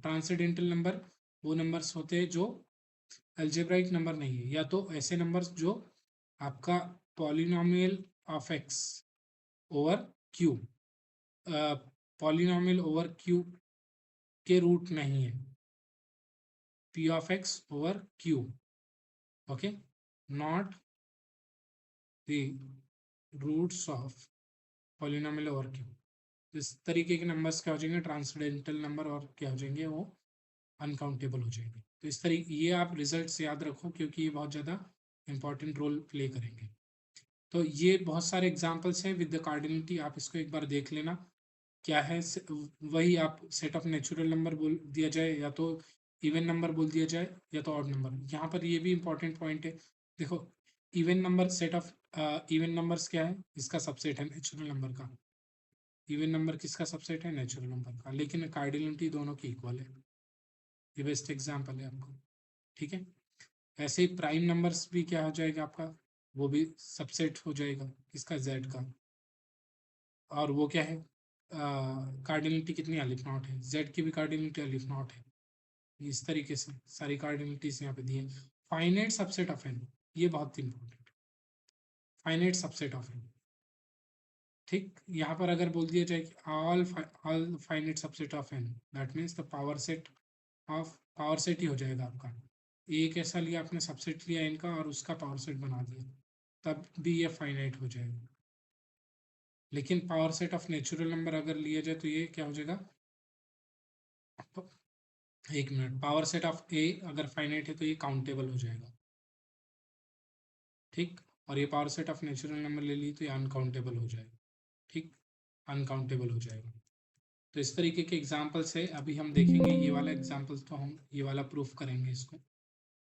ट्रांसेंडेंटल नंबर वो नंबर्स होते हैं जो अल्जेब्राइक नंबर नहीं है, या तो ऐसे नंबर्स जो आपका polynomial of x over Q, polynomial over Q के रूट नहीं है, P of x over Q, okay, not the roots of polynomial over Q. इस तरीके के नंबर्स क्या हो जाएंगे, ट्रांसडेंटल नंबर, और क्या हो जाएंगे, वो अनकाउंटेबल हो जाएंगे। तो इस तरीके ये आप रिजल्ट्स याद रखो, क्योंकि ये बहुत ज़्यादा इंपॉर्टेंट रोल प्ले करेंगे। तो ये बहुत सारे एग्जांपल्स हैं विद द कार्डिनलिटी, आप इसको एक बार देख लेना क्या है। वही आप सेट ऑफ नेचुरल नंबर बोल दिया जाए, या तो इवन नंबर बोल दिया जाए, या तो ऑड नंबर। यहाँ पर ये भी इंपॉर्टेंट पॉइंट है, देखो, even number set of even numbers क्या है, इसका सबसेट है नेचुरल नंबर का। इवन नंबर किसका सबसेट है, नेचुरल नंबर का, लेकिन कार्डिनलिटी दोनों की इक्वल है। ये बेस्ट एग्जाम्पल है आपको, ठीक है। ऐसे ही प्राइम नंबर्स भी क्या हो जाएगा आपका, वो भी सबसेट हो जाएगा किसका, जेड का। और वो क्या है, कार्डिनलिटी कितनी, अलिफ नॉट है, जेड की भी कार्डिनलिटी अलिफ नॉट है। इस तरीके से सारी कार्डिनलिटीज यहाँ पे दी है। फाइनाइट सबसेट ऑफ एन, ये बहुत important, finite subset of n, ठीक। यहाँ पर अगर बोल दिया जाए कि all finite subset of n, that means the power set ही हो जाएगा आपका। एक ऐसा लिया आपने सबसेट लिया इनका और उसका पावर सेट बना दिया, तब भी ये फाइनाइट हो जाएगा। लेकिन power set of natural number अगर लिया जाए तो ये क्या हो जाएगा, एक मिनट, पावर सेट ऑफ ए अगर फाइनाइट है तो ये काउंटेबल हो जाएगा, ठीक। और ये power set of natural number ले ली तो ये अनकाउंटेबल हो जाएगा, ठीक, अनकाउंटेबल हो जाएगा। तो इस तरीके के एग्जाम्पल्स है, अभी हम देखेंगे ये वाला एग्जाम्पल्स, तो हम ये वाला प्रूफ करेंगे इसको,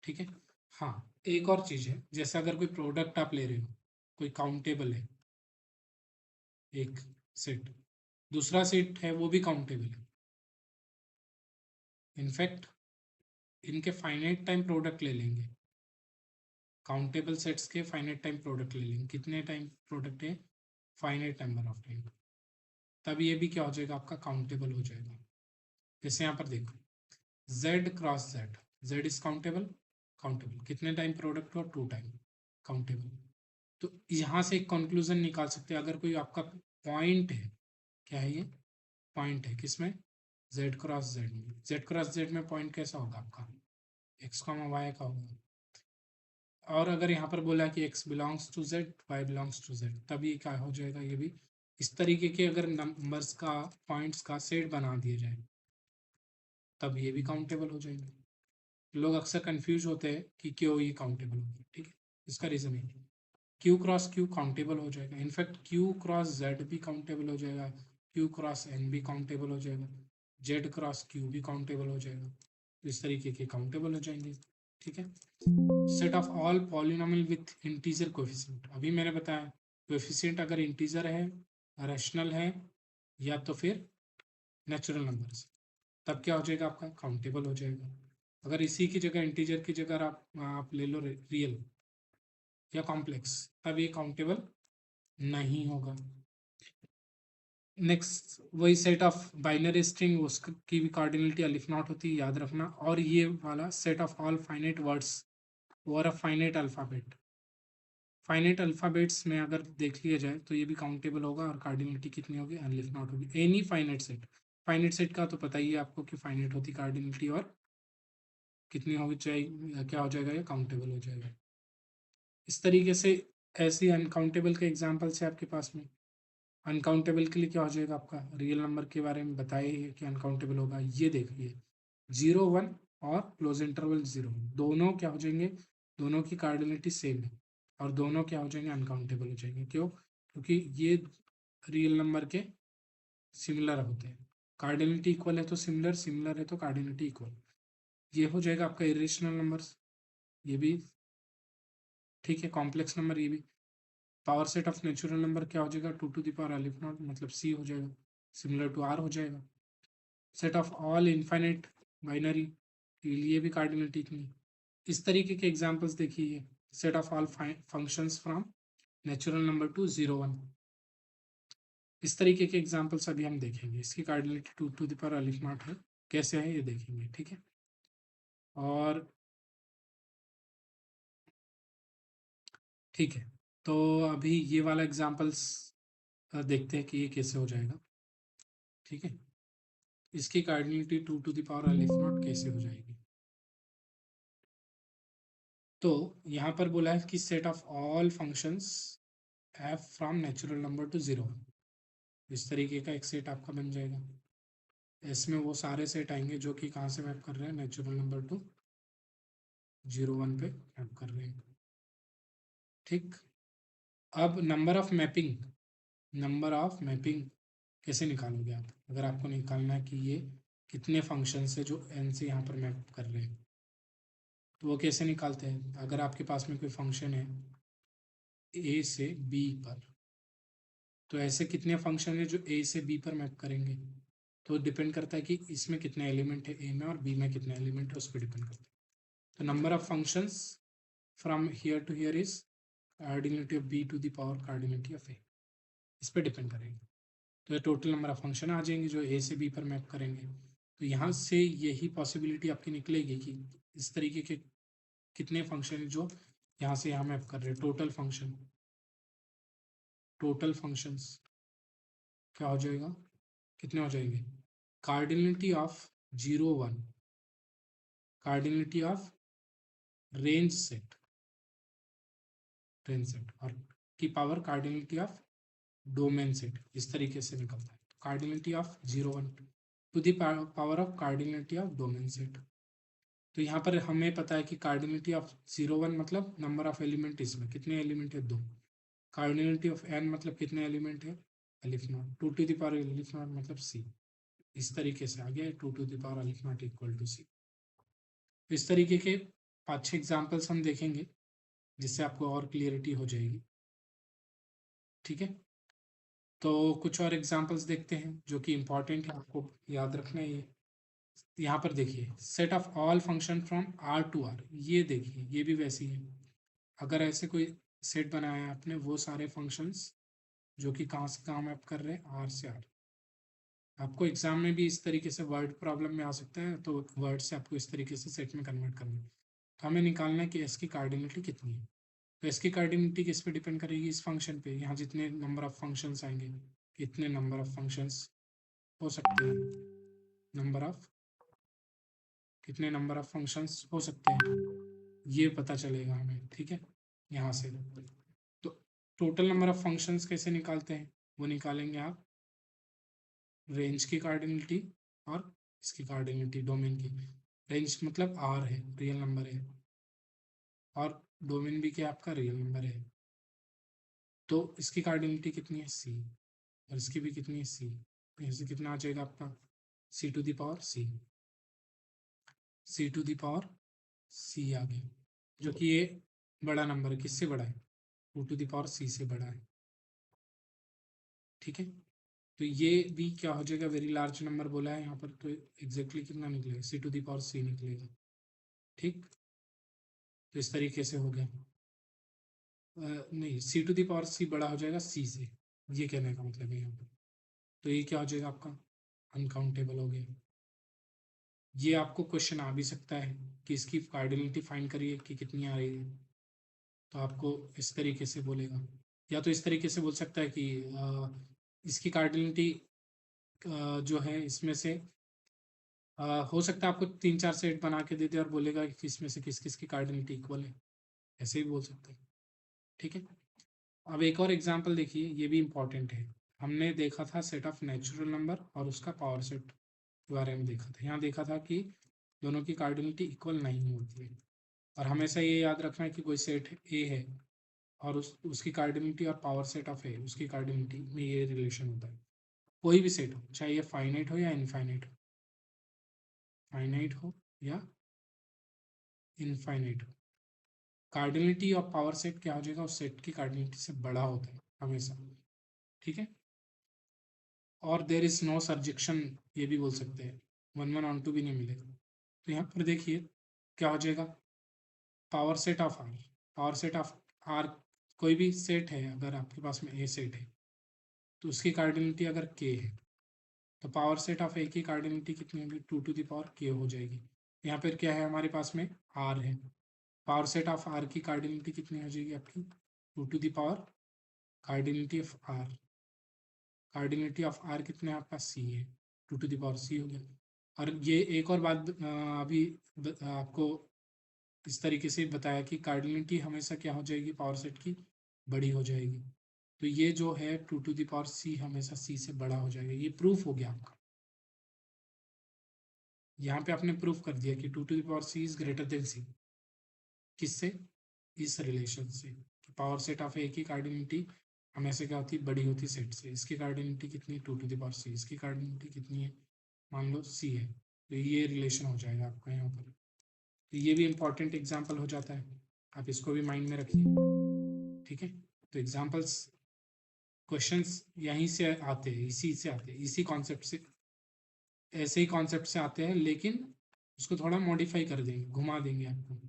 ठीक है। हाँ, एक और चीज है, जैसे अगर कोई प्रोडक्ट आप ले रहे हो, कोई काउंटेबल है एक सेट, दूसरा सेट है वो भी काउंटेबल है, इनफैक्ट इनके फाइनाइट टाइम प्रोडक्ट ले लेंगे, काउंटेबल सेट्स के फाइनाइट टाइम प्रोडक्ट ले लेंगे, कितने टाइम प्रोडक्ट है, फाइनाइट नंबर ऑफ टाइम, तब ये भी क्या हो जाएगा आपका, काउंटेबल हो जाएगा। जैसे यहाँ पर देखो, z cross z, z is countable, countable, कितने टाइम प्रोडक्ट हुआ, 2 टाइम, काउंटेबल। तो यहाँ से एक कंक्लूजन निकाल सकते हैं, अगर कोई आपका पॉइंट है, क्या है ये, पॉइंट है किसमें, z क्रॉस z में, z क्रॉस z में पॉइंट कैसा होगा आपका, x y का होगा। और अगर यहाँ पर बोला कि x belongs to z, y belongs to z, तब ये क्या हो जाएगा, ये भी इस तरीके के अगर नंबर्स का, पॉइंट्स का सेट बना दिया जाए तब ये भी काउंटेबल हो जाएंगे। लोग अक्सर कंफ्यूज होते हैं कि क्यों ये काउंटेबल होगा, ठीक है, इसका रीजन है क्यू क्रॉस क्यू काउंटेबल हो जाएगा, इनफैक्ट क्यू क्रॉस जेड भी काउंटेबल हो जाएगा, क्यू क्रॉस एन भी काउंटेबल हो जाएगा, जेड क्रॉस क्यू भी काउंटेबल हो जाएगा, तो इस तरीके के काउंटेबल हो जाएंगे, ठीक है। Set of all polynomial with integer coefficient, अभी मैंने बताया कोएफिशिएंट अगर इंटीजर है, रैशनल है, या तो फिर नेचुरल नंबर्स, तब क्या हो जाएगा आपका, काउंटेबल हो जाएगा। अगर इसी की जगह इंटीजर की जगह आप ले लो रियल या कॉम्प्लेक्स, तब ये काउंटेबल नहीं होगा। नेक्स्ट वही सेट ऑफ बाइनरी स्ट्रिंग, उसकी भी कार्डिनलिटी अलिफ नॉट होती है, याद रखना। और ये वाला set of all finite words और a finite alphabet, finite alphabets में अगर देख लिया जाए तो ये भी काउंटेबल होगा और कार्डिनलिटी कितनी होगी, अलिफ नॉट होगी। Any finite set, finite set का तो पता ही है आपको कि फाइनाइट होती कार्डिनलिटी, और कितनी होगी चाहिए, क्या हो जाएगा, ये काउंटेबल हो जाएगा। इस तरीके से ऐसे अनकाउंटेबल के एग्जाम्पल्स है आपके पास में। अनकाउंटेबल के लिए क्या हो जाएगा आपका, रियल नंबर के बारे में बताए कि अनकाउंटेबल होगा, ये देखिए 0 1 और क्लोज इंटरवल 0 दोनों क्या हो जाएंगे, दोनों की कार्डिनलिटी सेम है और दोनों क्या हो जाएंगे, अनकाउंटेबल हो जाएंगे। क्यों, क्योंकि ये रियल नंबर के सिमिलर होते हैं, कार्डिनलिटी इक्वल है तो सिमिलर, सिमिलर है तो कार्डिनलिटी इक्वल, ये हो जाएगा आपका इरेशनल नंबर्स, ये भी ठीक है, कॉम्प्लेक्स नंबर ये भी। Power set of natural number क्या हो जाएगा, 2 to the power aleph not, मतलब सी हो जाएगा, सिमिलर टू आर हो जाएगा। Set of all infinite binary, ये भी कार्डिनलिटी इतनी। इस तरीके के एग्जांपल्स देखिए, set of all functions from natural number two 0 1, इस तरीके के एग्जांपल्स अभी हम देखेंगे। इसकी cardinality 2 to the power aleph not है, कैसे है ये देखेंगे, ठीक है। और ठीक है, तो अभी ये वाला एग्जांपल्स देखते हैं कि ये कैसे हो जाएगा, ठीक है। इसकी cardinality 2 to the power aleph not कैसे हो जाएगी। तो यहाँ पर बोला है कि set of all functions F from natural number two 0 1, इस तरीके का एक सेट आपका बन जाएगा। इसमें वो सारे सेट आएंगे जो कि कहाँ से मैप कर रहे हैं, नेचुरल नंबर टू 0 1 पे मैप कर रहे हैं, ठीक। अब नंबर ऑफ मैपिंग कैसे निकालोगे आप, अगर आपको निकालना है कि ये कितने फंक्शन है जो एन से यहाँ पर मैप कर रहे हैं, तो वो कैसे निकालते हैं। अगर आपके पास में कोई फंक्शन है ए से बी पर, तो ऐसे कितने फंक्शन है जो ए से बी पर मैप करेंगे, तो डिपेंड करता है कि इसमें कितने एलिमेंट है ए में और बी में कितने एलिमेंट है, उस पर डिपेंड करता है। तो number of functions from here to here is cardinality of B to the power cardinality of A, इस पर डिपेंड करेंगे। तो ये टोटल नंबर ऑफ फंक्शन आ जाएंगे जो ए से बी पर मैप करेंगे। तो यहाँ से यही पॉसिबिलिटी आपकी निकलेगी कि इस तरीके के कितने फंक्शन है जो यहाँ से यहाँ मैप कर रहे हैं, टोटल फंक्शंस क्या हो जाएगा, कितने हो जाएंगे, cardinality of 0 1, cardinality of range set और की power cardinality of domain set इस तरीके से निकलता है। Cardinality of 0 1 to the power of cardinality of domain set. तो यहाँ पर हमें पता है कि कार्डिनलिटी ऑफ 0 1 मतलब नंबर ऑफ एलिमेंट, इसमें कितने एलिमेंट है 2। कार्डिनलिटी ऑफ n मतलब कितने एलिमेंट है अलिफ not. 2 to the power aleph not मतलब c। इस तरीके से आ गया 2 to the power aleph not equal to c। इस तरीके के 5-6 एग्जाम्पल्स हम देखेंगे जिससे आपको और क्लियरिटी हो जाएगी। ठीक है, तो कुछ और एग्जाम्पल्स देखते हैं जो कि इम्पोर्टेंट है, आपको याद रखना है। ये यहाँ पर देखिए, set of all function from R to R. ये देखिए, ये भी वैसी है। अगर ऐसे कोई सेट बनाया है आपने, वो सारे फंक्शंस जो कि कहाँ से कहाँ मैप कर रहे हैं, आर से आर। आपको एग्जाम में भी इस तरीके से वर्ड प्रॉब्लम में आ सकता है, तो वर्ड से आपको इस तरीके से सेट में कन्वर्ट करना है। तो हमें निकालना है कि एस की कार्डिनलिटी कितनी है। तो इसकी कार्डिनलिटी किस पे डिपेंड करेगी, इस फंक्शन पे। यहाँ जितने नंबर ऑफ फंक्शंस आएंगे, इतने नंबर ऑफ फंक्शंस हो सकते हैं। कितने नंबर ऑफ फंक्शंस हो सकते हैं ये पता चलेगा हमें। ठीक है, यहाँ से तो टोटल नंबर ऑफ फंक्शंस कैसे निकालते हैं, वो निकालेंगे आप रेंज की कार्डिनलिटी और इसकी कार्डिनलिटी डोमेन की। रेंज मतलब आर है, रियल नंबर है, और डोमेन भी क्या आपका रियल नंबर है। तो इसकी कार्डिनलिटी कितनी है सी, और इसकी भी कितनी है सी। यहाँ से कितना आ जाएगा आपका c to the power c. C to the power c आ गया, जो कि ये बड़ा नंबर है। किससे बड़ा है, 2 टू द पावर सी से बड़ा है। ठीक है, तो ये भी क्या हो जाएगा, वेरी लार्ज नंबर बोला है यहाँ पर, तो एग्जैक्टली कितना निकलेगा, सी टू द पावर सी निकलेगा। ठीक, तो इस तरीके से हो गया। नहीं, सी टू द पावर सी बड़ा हो जाएगा सी से, ये कहने का मतलब है यहाँ पर। तो ये क्या हो जाएगा आपका अनकाउंटेबल हो गया। ये आपको क्वेश्चन आ भी सकता है कि इसकी कार्डिनलिटी फाइंड करिए कि कितनी आ रही है। तो आपको इस तरीके से बोलेगा, या तो इस तरीके से बोल सकता है कि इसकी कार्डिनलिटी जो है इसमें से हो सकता है आपको 3-4 सेट बना के दे दे और बोलेगा कि इसमें से किस किस की कार्डिनलिटी इक्वल है, ऐसे भी बोल सकते हैं। ठीक है, अब एक और एग्जांपल देखिए, ये भी इंपॉर्टेंट है। हमने देखा था सेट ऑफ नेचुरल नंबर और उसका पावर सेट के बारे में देखा था। यहाँ देखा था कि दोनों की कार्डिनलिटी इक्वल नहीं होती है, और हमेशा ये याद रखना है कि कोई सेट ए है और उसकी कार्डिनलिटी और पावर सेट ऑफ ए उसकी कार्डिनलिटी में ये रिलेशन होता है। कोई भी सेट हो, चाहे ये फाइनाइट हो या इनफाइनाइट हो, फाइनाइट हो या इनफाइनाइट हो, कार्डिनलिटी और पावर सेट क्या हो जाएगा, उस सेट की कार्डिनलिटी से बड़ा होता है हमेशा। ठीक है, और देर इज नो सर्जेक्शन, ये भी बोल सकते हैं, 1 1 on 2 भी नहीं मिलेगा। तो यहाँ पर देखिए क्या हो जाएगा, power set of R. Power set of R कोई भी सेट है, अगर आपके पास में ए सेट है तो उसकी कार्डिनलिटी अगर के है, तो पावर सेट ऑफ ए की कार्डिनलिटी कितनी होगी, 2 टू द पावर के हो जाएगी। यहाँ पर क्या है हमारे पास में आर है, पावर सेट ऑफ आर की कार्डिनलिटी कितनी हो जाएगी आपकी 2 to the power cardinality of R. Cardinality of R कितने आपका सी है, 2 टू द पावर सी हो गया। और ये एक और बात अभी आपको इस तरीके से बताया कि कार्डिनलिटी हमेशा क्या हो जाएगी, पावर सेट की बड़ी हो जाएगी। तो ये जो है 2 टू द पावर सी हमेशा सी से बड़ा हो जाएगा। ये प्रूफ हो गया आपका, यहाँ पे आपने प्रूफ कर दिया कि 2 to the power c is greater than c. किससे, इस रिलेशन से कि पावर सेट ऑफ ए की कार्डिनलिटी हमेशा क्या होती है, बड़ी होती सेट से। इसकी कार्डिनलिटी कितनी है, 2 टू द पावर सी। इसकी कार्डिनलिटी कितनी है, मान लो सी है, तो ये रिलेशन हो जाएगा आपका यहाँ पर। तो ये भी इंपॉर्टेंट एग्जाम्पल हो जाता है, आप इसको भी माइंड में रखिए। ठीक है, तो एग्जाम्पल्स क्वेश्चंस यहीं से आते हैं, इसी से आते हैं, इसी कॉन्सेप्ट से, ऐसे ही कॉन्सेप्ट से आते हैं, लेकिन उसको थोड़ा मॉडिफाई कर देंगे, घुमा देंगे आपको,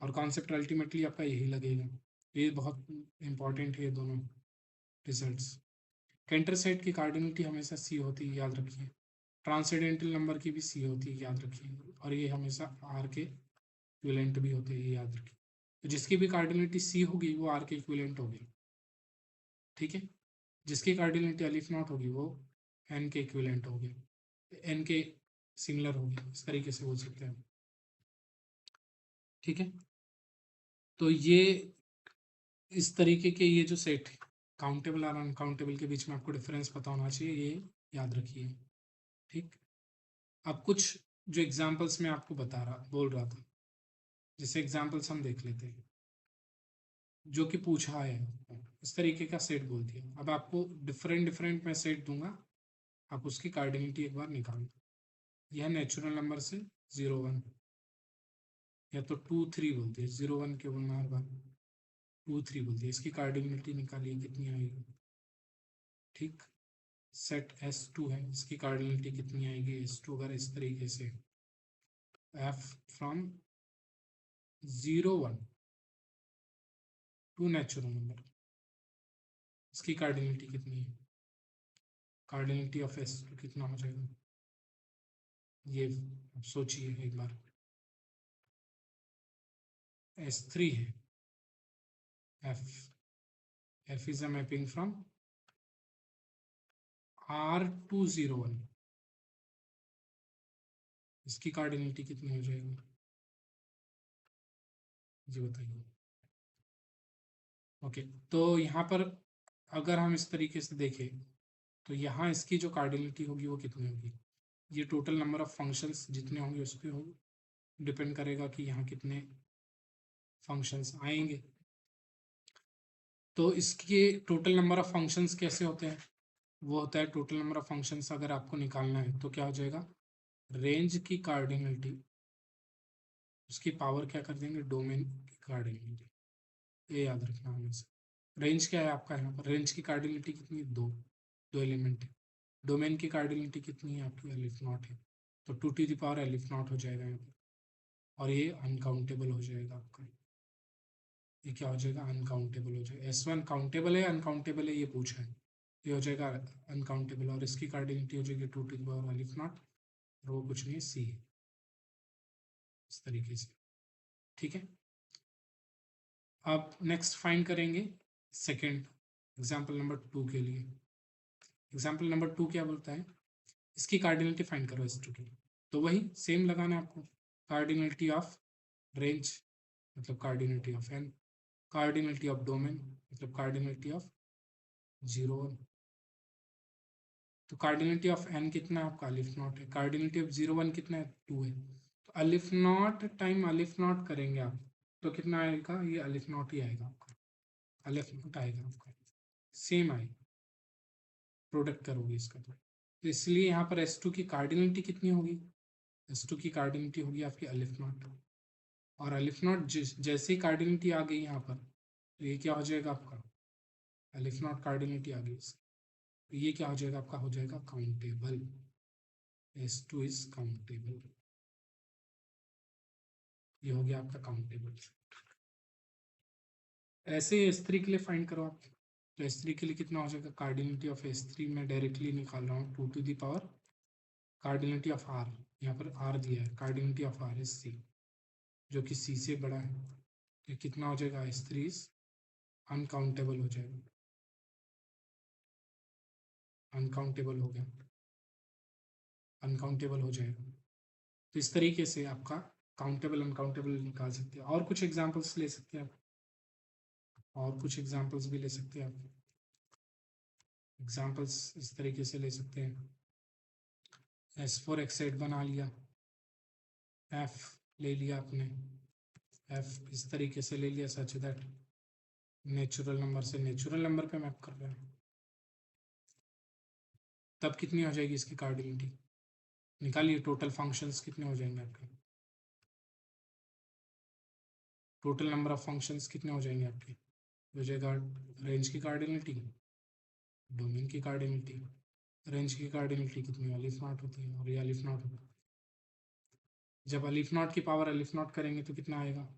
और कॉन्सेप्ट अल्टीमेटली आपका यही लगेगा। ये बहुत इंपॉर्टेंट है ये दोनों रिजल्ट्स। कैंटर सेट की कार्डिनलिटी हमेशा सी होती है, याद रखिए। ट्रांसेंडेंटल नंबर की भी सी होती है, याद रखिए। और ये हमेशा आर के इक्विवेलेंट भी होते हैं, याद रखिए। तो जिसकी भी कार्डिनलिटी सी होगी वो आर के इक्विवेलेंट होगी। ठीक है, जिसकी कार्डिनलिटी अलिफ नॉट होगी वो एन के इक्विवेलेंट होगी, एन के सिमिलर होगी, इस तरीके से बोल सकते हैं। ठीक है, तो ये इस तरीके के ये जो सेट काउंटेबल और अनकाउंटेबल के बीच में आपको डिफरेंस पता होना चाहिए, ये याद रखिए। ठीक, अब कुछ जो एग्जांपल्स मैं आपको बोल रहा था, जैसे एग्जांपल्स हम देख लेते हैं जो कि पूछा है। इस तरीके का सेट बोल दिया, अब आपको डिफरेंट डिफरेंट मैं सेट दूंगा, आप उसकी कार्डिनिटी एक बार निकालना। यह नेचुरल नंबर से 0 1 या तो 2 3 बोलती है, 0 1 के बोलना हर बार 2 3 बोलती है, इसकी कार्डिनिटी निकालिए कितनी आएगी। ठीक, सेट S2 है, इसकी कार्डिनिटी कितनी आएगी S2, अगर इस तरीके से f from 0 1 to natural number, इसकी कार्डिनिटी कितनी है, कार्डिनिटी ऑफ S2 कितना हो जाएगा, ये आप सोचिए एक बार। S3 है, f is a mapping from R to 0 1, इसकी कार्डिनिटी कितनी हो जाएगी, जी बताइए। ओके, तो यहाँ पर अगर हम इस तरीके से देखें तो यहाँ इसकी जो कार्डिनिटी होगी वो कितनी होगी, ये टोटल नंबर ऑफ फंक्शंस जितने होंगे उस पर डिपेंड करेगा कि यहाँ कितने फंक्शंस आएंगे। तो इसके टोटल नंबर ऑफ फंक्शंस कैसे होते हैं, वो होता है टोटल नंबर ऑफ फंक्शंस अगर आपको निकालना है तो क्या हो जाएगा, रेंज की कार्डिनलिटी, उसकी पावर क्या कर देंगे, डोमेन की कार्डिनलिटी, ये याद रखना हमेशा। रेंज क्या है आपका, यहाँ पर रेंज की कार्डिनलिटी कितनी है, दो एलिमेंट है। डोमेन की कार्डिनलिटी कितनी है आपकी, एलिफ नॉट है, तो 2 to the power elif not हो जाएगा यहाँ पर, और ये अनकाउंटेबल हो जाएगा आपका, ये क्या हो जाएगा, अनकाउंटेबल हो जाएगा। S1 काउंटेबल है अनकाउंटेबल है ये पूछा है, ये हो जाएगा अनकाउंटेबल, और इसकी कार्डिनिटी हो जाएगी 2 to the power elif not, और वो कुछ नहीं है, C है, इस तरीके से। ठीक है, अब नेक्स्ट फाइंड करेंगे सेकेंड एग्जाम्पल नंबर 2 के लिए। एग्जाम्पल नंबर 2 क्या बोलता है, इसकी कार्डिनलिटी फाइंड करो S2 की, तो वही सेम लगाना है आपको, कार्डिनलिटी ऑफ रेंज मतलब cardinality of n, cardinality of domain मतलब कार्डिनलिटी ऑफ 0 1। तो कार्डिनलिटी ऑफ n कितना है आपका, अलिफ नॉट है, कार्डिनलिटी ऑफ 0 1 कितना है, 2 है, तो अलिफ नॉट टाइम अलिफ नॉट करेंगे आप तो कितना आएगा, ये अलिफ नॉट ही आएगा आपका, अलिफ नॉट आएगा आपका, सेम आएगा, प्रोडक्ट करोगे इसका तो इसलिए यहाँ पर S2 की कार्डिनलिटी कितनी होगी, S2 की कार्डिनलिटी होगी आपकी अलिफ नॉट, और अलिफ नॉट जैसे ही कार्डिनलिटी आ गई यहाँ पर तो ये क्या हो जाएगा आपका, अलिफ नॉट कार्डिनलिटी आ गई, तो ये क्या हो जाएगा आपका, हो जाएगा काउंटेबल, S2 इज काउंटेबल, ये हो गया आपका काउंटेबल। ऐसे S3 के लिए फाइंड करो आप, तो S3 के लिए कितना हो जाएगा, कार्डिनलिटी ऑफ S3 मैं डायरेक्टली निकाल रहा हूँ 2 to the power cardinality of R, यहाँ पर R दिया है, cardinality of R is C, जो कि C से बड़ा है, तो कितना हो जाएगा, S3 इज अनकाउंटेबल हो जाएगा, अनकाउंटेबल हो गया, अनकाउंटेबल हो जाएगा। तो इस तरीके से आपका काउंटेबल अनकाउंटेबल निकाल सकते हैं, और कुछ एग्जांपल्स ले सकते हैं आप, और कुछ एग्जांपल्स भी ले सकते हैं आप, एग्जांपल्स इस तरीके से ले सकते हैं, S4 एक्साइड बना लिया, F ले लिया आपने, F इस तरीके से ले लिया सच दैट नेचुरल नंबर से नेचुरल नंबर पे मैप कर रहे हैं, तब कितनी हो जाएगी इसकी कार्डिनलिटी, निकालिए टोटल फंक्शंस कितने हो जाएंगे आपके, टोटल नंबर ऑफ फंक्शंस कितने हो जाएंगे आपके, हो जाएगा रेंज की कार्डिनलिटी, डोमेन की कार्डिनलिटी, रेंज की कार्डिनलिटी कितनी, अलिफ नॉट होती है, और ये अलिफ नॉट होता है, जब अलिफ नॉट की पावर अलिफ नॉट करेंगे तो कितना आएगा,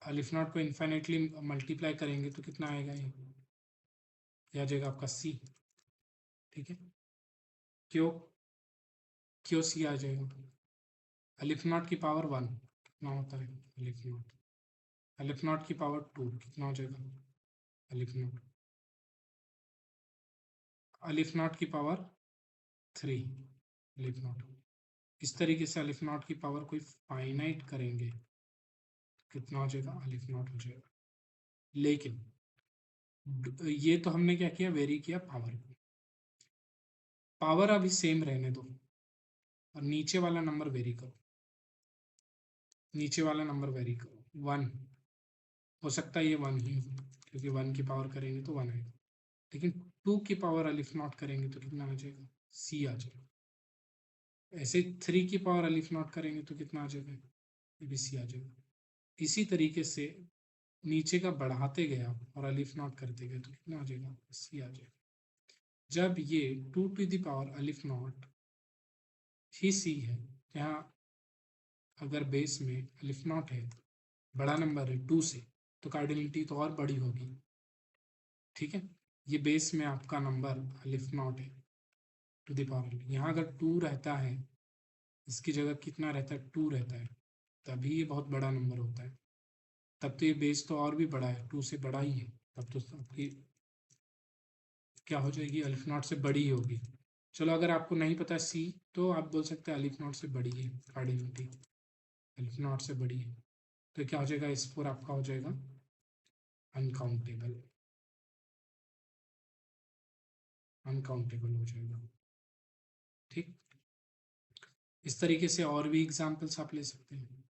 अलिफ नॉट को इन्फाइनेटली मल्टीप्लाई करेंगे तो कितना आएगा, ये आ जाएगा आपका C। ठीक है, क्यों क्यों C आ जाएगा, अलिफ नॉट की पावर 1 कितना होता है, अलिफ नॉट की पावर 2 कितना हो जाएगा, अलिफ नॉट की पावर 3 अलिफ नॉट, इस तरीके से अलिफ नॉट की पावर कोई फाइनाइट करेंगे, कितना हो जाएगा, अलिफ नॉट हो जाएगा। लेकिन ये तो हमने क्या किया, वेरी किया पावर को। पावर अभी सेम रहने दो और नीचे वाला नंबर वेरी करो, नीचे वाला नंबर वेरी करो। 1 हो सकता है ये 1 ही हो, क्योंकि 1 की पावर करेंगे तो 1 आएगा। लेकिन 2 की पावर अलिफ नॉट करेंगे तो कितना आ जाएगा, सी आ जाएगा। ऐसे 3 की पावर अलिफ नॉट करेंगे तो कितना आ जाएगा, ये भी सी आ जाएगा। इसी तरीके से नीचे का बढ़ाते गया और अलिफ नॉट करते गए तो कितना आ जाएगा, सी आ जाएगा। जब ये 2 to the power aleph not ही सी है, यहाँ अगर बेस में अलिफ नॉट है, बड़ा नंबर है 2 से, तो कार्डिनलिटी तो और बड़ी होगी। ठीक है, ये बेस में आपका नंबर अलिफ नॉट है टू द पावर, यहाँ अगर 2 रहता है, इसकी जगह कितना रहता है, 2 रहता है, तभी ये बहुत बड़ा नंबर होता है। तब तो ये बेस तो और भी बड़ा है, 2 से बड़ा ही है, तब तो आपकी क्या हो जाएगी, अलिफ नॉट से बड़ी ही होगी। चलो अगर आपको नहीं पता सी, तो आप बोल सकते हैं अलिफ नॉट से बड़ी है कार्डिनलिटी, अलिफ नॉट से बड़ी है, तो क्या हो जाएगा, इस पर आपका हो जाएगा अनकाउंटेबल, अनकाउंटेबल हो जाएगा। ठीक, इस तरीके से और भी एग्जांपल्स आप ले सकते हैं।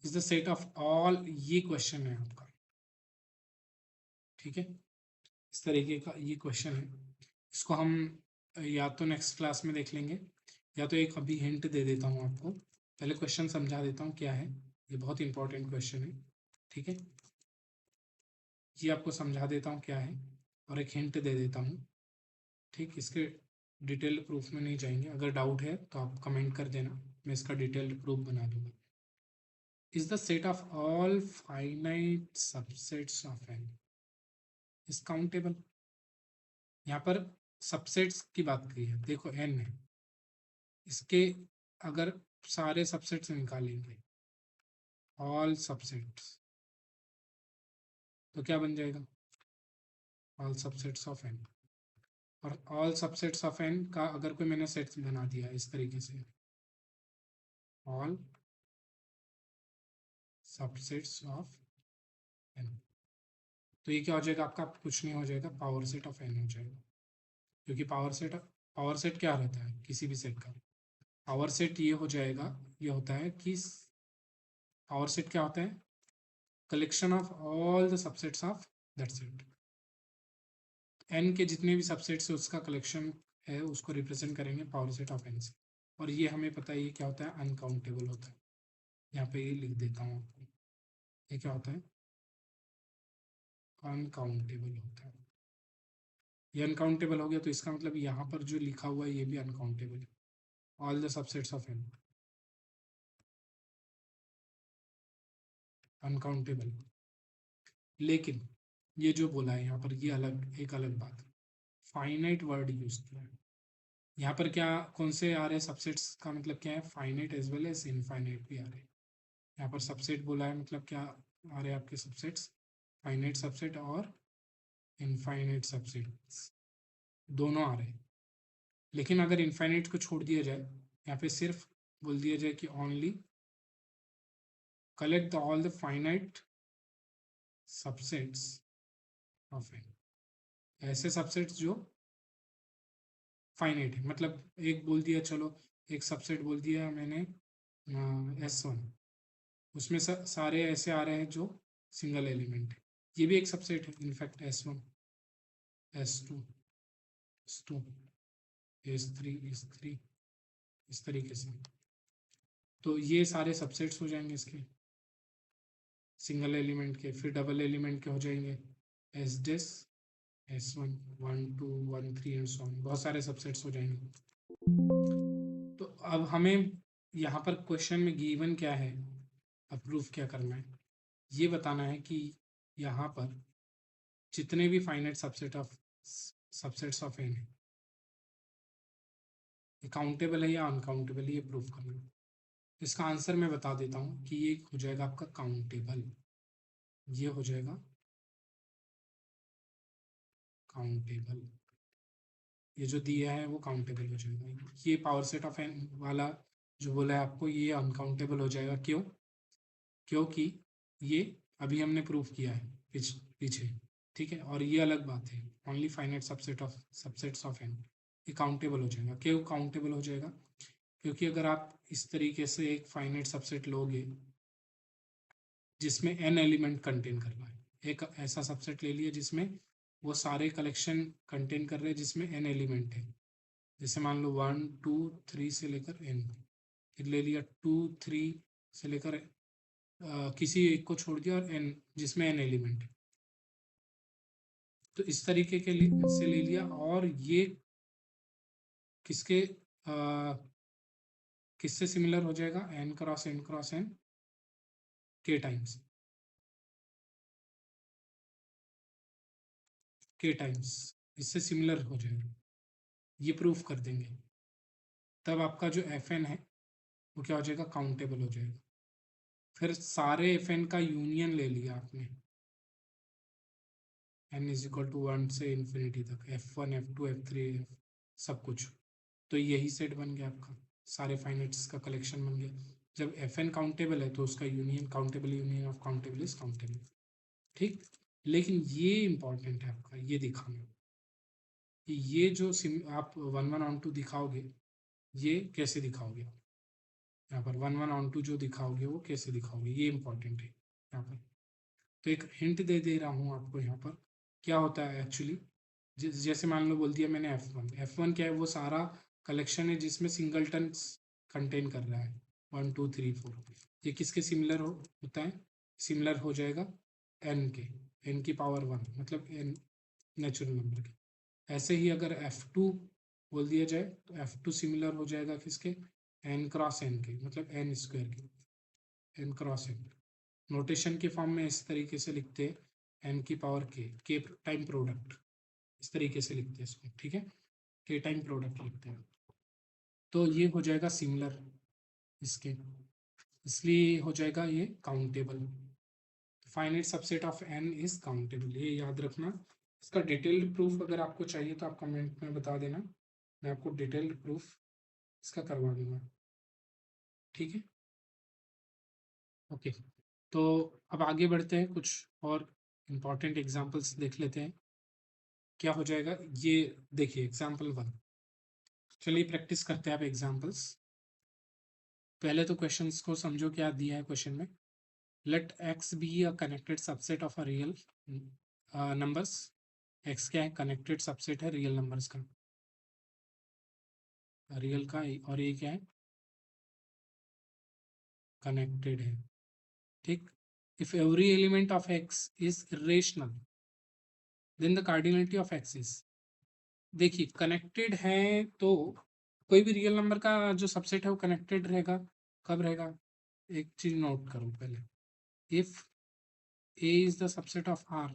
Is the set of all, ये क्वेश्चन है आपका। ठीक है, इस तरीके का ये क्वेश्चन है। इसको हम या तो नेक्स्ट क्लास में देख लेंगे, या तो एक अभी हिंट दे देता हूँ आपको। पहले क्वेश्चन समझा देता हूँ क्या है, ये बहुत इंपॉर्टेंट क्वेश्चन है। ठीक है, ये आपको समझा देता हूँ क्या है और एक हिंट दे देता हूँ। ठीक, इसके डिटेल प्रूफ में नहीं जाएंगे, अगर डाउट है तो आप कमेंट कर देना, मैं इसका डिटेल्ड प्रूफ बना दूंगा। Is the set of all finite subsets of N is countable. यहाँ पर सबसेट्स की बात की है, देखो एन है, इसके अगर सारे सबसेट्स निकालेंगे, ऑल सबसेट्स, तो क्या बन जाएगा, ऑल सबसेट्स ऑफ एन। और ऑल सबसेट्स ऑफ एन का अगर कोई मैंने सेट बना दिया इस तरीके से, ऑल सबसेट्स ऑफ एन, तो ये क्या हो जाएगा आपका, कुछ नहीं हो जाएगा, पावर सेट ऑफ एन हो जाएगा। क्योंकि पावर सेट क्या रहता है किसी भी सेट का, पावर सेट ये हो जाएगा, ये होता है कि पावर सेट क्या होता है, collection of all the subsets of that set. N के जितने भी सबसेट्स है उसका कलेक्शन है, उसको रिप्रेजेंट करेंगे पावर सेट ऑफ एन से। और ये हमें पता है ये क्या होता है, अनकाउंटेबल होता है। यहाँ पे ये लिख देता हूँ आपको, ये क्या होता है, अनकाउंटेबल होता है। ये अनकाउंटेबल हो गया तो इसका मतलब यहाँ पर जो लिखा हुआ है ये भी अनकाउंटेबल है, all the subsets of N uncountable. लेकिन ये जो बोला है यहाँ पर, ये अलग, एक अलग बात, फाइनाइट वर्ड यूज किया है यहाँ पर। क्या कौन से आ रहे हैं सबसेट्स का मतलब क्या है, finite as well as infinite भी आ रहे हैं। यहाँ पर सबसेट बोला है मतलब क्या आ रहे हैं आपके सबसेट्स, फाइनाइट सबसेट और इनफाइनाइट सबसेट्स दोनों आ रहे हैं। लेकिन अगर इनफाइनाइट को छोड़ दिया जाए, यहाँ पे सिर्फ बोल दिया जाए कि only collect the all the finite subsets of N, ऐसे सबसेट्स जो फाइनाइट है, मतलब एक बोल दिया, चलो एक सबसेट बोल दिया मैंने S1, उसमें सारे ऐसे आ रहे हैं जो सिंगल एलिमेंट है, ये भी एक सबसेट है in fact, S1 S2 S2 S3 S3 इस तरीके से। तो ये सारे सबसेट्स हो जाएंगे इसके सिंगल एलिमेंट के। फिर डबल एलिमेंट के हो जाएंगे S this S1 1 2 1 3 and so on, बहुत सारे सबसेट्स हो जाएंगे। तो अब हमें यहाँ पर क्वेश्चन में गिवन क्या है, अब प्रूफ क्या करना है, ये बताना है कि यहाँ पर जितने भी फाइनाइट सबसेट्स ऑफ एन है, ये काउंटेबल है या अनकाउंटेबल है, ये प्रूफ करना है। इसका आंसर मैं बता देता हूँ कि ये हो जाएगा आपका काउंटेबल, ये हो जाएगा काउंटेबल, ये जो दिया है वो काउंटेबल हो जाएगा। ये पावर सेट ऑफ एन वाला जो बोला है आपको, ये अनकाउंटेबल हो जाएगा। क्यों? क्योंकि ये अभी हमने प्रूफ किया है पीछे, ठीक है। और ये अलग बात है, only finite subsets of N, ये काउंटेबल हो जाएगा। क्यों काउंटेबल हो जाएगा? क्योंकि अगर आप इस तरीके से एक फाइनाइट सबसेट लोगे जिसमें n एलिमेंट कंटेन कर रहा है, एक ऐसा सबसेट ले लिया जिसमें वो सारे कलेक्शन कंटेन कर रहे हैं जिसमें n एलिमेंट है, जैसे मान लो 1 2 3 से लेकर n, फिर ले लिया 2 3 से लेकर किसी एक को छोड़ दिया और n जिसमें n एलिमेंट है, तो इस तरीके के लिए से ले लिया। और ये किसके किससे सिमिलर हो जाएगा? n cross n cross n k times, इससे सिमिलर हो जाएगा। ये प्रूफ कर देंगे, तब आपका जो fn है वो क्या हो जाएगा? काउंटेबल हो जाएगा। फिर सारे fn का यूनियन ले लिया आपने, n इज इक्वल टू 1 से इन्फिनिटी तक, f1 f2 f3 सब कुछ, तो यही सेट बन गया आपका, सारे फाइनाइट्स का कलेक्शन बन गया। जब fn काउंटेबल है तो उसका union countable, union of countable is countable, ठीक। लेकिन ये इंपॉर्टेंट है आपका ये दिखाना कि ये जो आप 1 1 ऑन 2 दिखाओगे, ये कैसे दिखाओगे? यहाँ पर 1 1 ऑन 2 जो दिखाओगे वो कैसे दिखाओगे, ये इंपॉर्टेंट है यहाँ पर। तो एक हिंट दे रहा हूँ आपको यहाँ पर, क्या होता है एक्चुअली। जैसे मान लो बोल दिया मैंने f1 क्या है? वो सारा कलेक्शन है जिसमें सिंगलटन कंटेन कर रहा है 1 2 3 4। ये किसके सिमिलर होता है? सिमिलर हो जाएगा n के, n की पावर 1, मतलब n नेचुरल नंबर के। ऐसे ही अगर f2 बोल दिया जाए तो f2 सिमिलर हो जाएगा किसके? n क्रॉस n के, मतलब n स्क्वायर के, n क्रॉस n। नोटेशन के फॉर्म में इस तरीके से लिखते हैं, n की पावर k टाइम प्रोडक्ट, इस तरीके से लिखते हैं इसको, ठीक है। k टाइम प्रोडक्ट लिखते हैं, तो ये हो जाएगा सिमिलर इसके, इसलिए हो जाएगा ये countable. Finite subset of n is countable, ये याद रखना। इसका डिटेल्ड प्रूफ अगर आपको चाहिए तो आप कमेंट में बता देना, मैं आपको डिटेल्ड प्रूफ इसका करवा दूंगा, ठीक है। ओके, तो अब आगे बढ़ते हैं, कुछ और इम्पॉर्टेंट एग्जांपल्स देख लेते हैं क्या हो जाएगा। ये देखिए एग्जांपल 1, चलिए प्रैक्टिस करते हैं आप एग्जांपल्स। पहले तो क्वेश्चंस को समझो क्या दिया है क्वेश्चन में। Let x be a connected subset of a real numbers. x क्या है? कनेक्टेड सबसेट है रियल नंबर्स का, रियल का, और ये क्या है? कनेक्टेड है, ठीक। If every element of x is irrational then the cardinality of x is. देखिए कनेक्टेड है तो कोई भी रियल नंबर का जो सबसेट है वो कनेक्टेड रहेगा। कब रहेगा? एक चीज नोट करो पहले, if a is the subset of R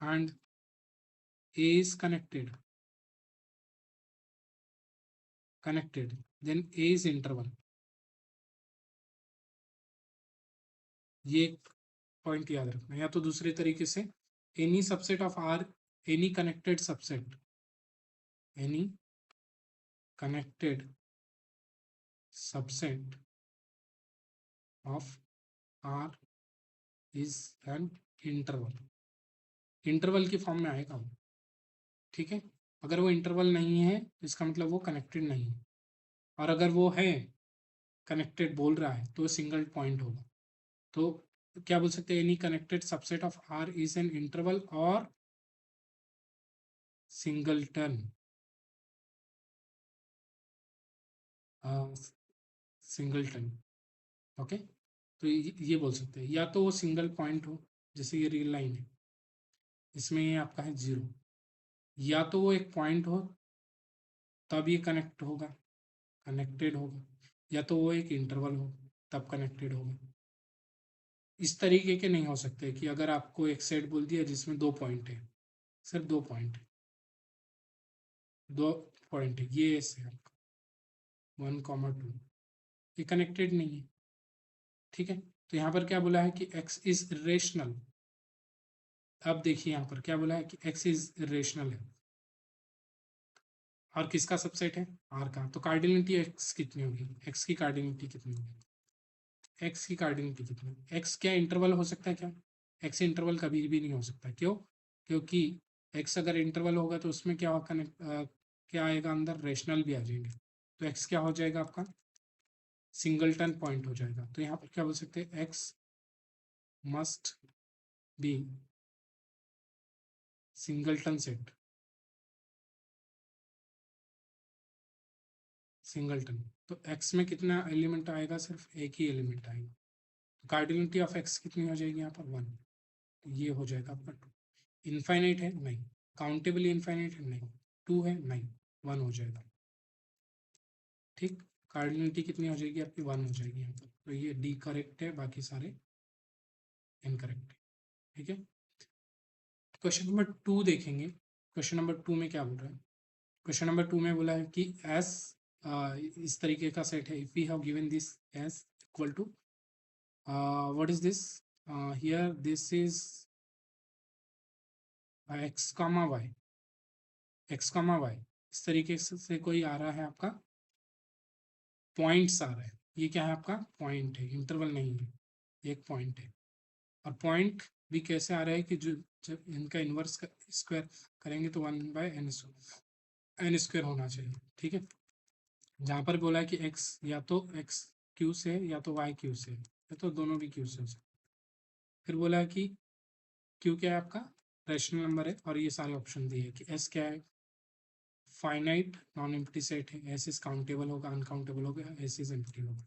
and a is connected then a is interval। ये एक पॉइंट याद रखना। या तो दूसरे तरीके से, any subset of R, any connected subset, any connected subset of R is an interval. Interval की फॉर्म में आएगा वो, ठीक है। अगर वो इंटरवल नहीं है तो इसका मतलब वो कनेक्टेड नहीं है, और अगर वो है कनेक्टेड बोल रहा है तो सिंगल पॉइंट होगा। तो क्या बोल सकते हैं? Any connected subset of R is an interval और सिंगलटन, सिंगलटन, ओके। तो ये बोल सकते हैं, या तो वो सिंगल पॉइंट हो, जैसे ये रियल लाइन है, इसमें ये आपका है 0, या तो वो एक पॉइंट हो तब ये कनेक्ट होगा, कनेक्टेड होगा, या तो वो एक इंटरवल हो तब कनेक्टेड होगा। इस तरीके के नहीं हो सकते कि अगर आपको एक सेट बोल दिया जिसमें 2 पॉइंट है, सिर्फ 2 पॉइंट है, 2 पॉइंट है, ये ऐसे है आपका 1, 2, ये कनेक्टेड नहीं है, ठीक है। तो यहाँ पर क्या बोला है कि x इज रेशनल। अब देखिए यहाँ पर क्या बोला है कि x इज रेशनल है, और किसका सबसेट है, आर का। तो कार्डिनलिटी एक्स कितनी होगी, एक्स की कार्डिनलिटी कितनी होगी, एक्स की कार्डिनलिटी कितनी होगी। एक्स क्या इंटरवल हो सकता है क्या, एक्स इंटरवल कभी भी नहीं हो सकता। क्यों, क्योंकि एक्स अगर इंटरवल होगा तो उसमें क्या होगा, क्या आएगा अंदर, रेशनल भी आ जाएंगे। तो एक्स क्या हो जाएगा आपका, सिंगलटन पॉइंट हो जाएगा। तो यहाँ पर क्या बोल सकते हैं, x must be singleton set, singleton. तो एक्स में कितना एलिमेंट आएगा, सिर्फ एक ही एलिमेंट आएगा। तो कार्डिनलिटी ऑफ एक्स कितनी हो जाएगी यहाँ पर, 1। ये हो जाएगा आपका 2। इनफाइनाइट है नहीं, काउंटेबली इनफाइनाइट है नहीं, 2 है नहीं, 1 हो जाएगा। ठीक, कार्डिनलिटी कितनी हो जाएगी आपकी, 1 हो जाएगी यहाँ पर। तो ये डी करेक्ट है, बाकी सारे इनकरेक्ट है। ठीक है, क्वेश्चन नंबर 2 देखेंगे। क्वेश्चन नंबर 2 में क्या बोल रहा है, क्वेश्चन नंबर 2 में बोला है कि एस इस तरीके का सेट है, if we have given this S equal to what is this, here this is x comma y, x comma y. इस तरीके से कोई आ रहा है आपका, पॉइंट्स आ रहा है। ये क्या है आपका, पॉइंट है, इंटरवल नहीं है, एक पॉइंट है। और पॉइंट भी कैसे आ रहा है कि जो जब इनका इन्वर्स स्क्वायर करेंगे तो 1/n स्क्वायर होना चाहिए। ठीक है, जहाँ पर बोला है कि x या तो x क्यू से या तो y क्यू से या तो दोनों भी क्यू से हो सकते। फिर बोला है कि q क्या है आपका, रैशनल नंबर है, और ये सारे ऑप्शन दिए हैं कि s क्या है, फाइनाइट नॉन एम्प्टी सेट है, s इज काउंटेबल होगा, अनकाउंटेबल होगा, s इज एम्प्टी होगा।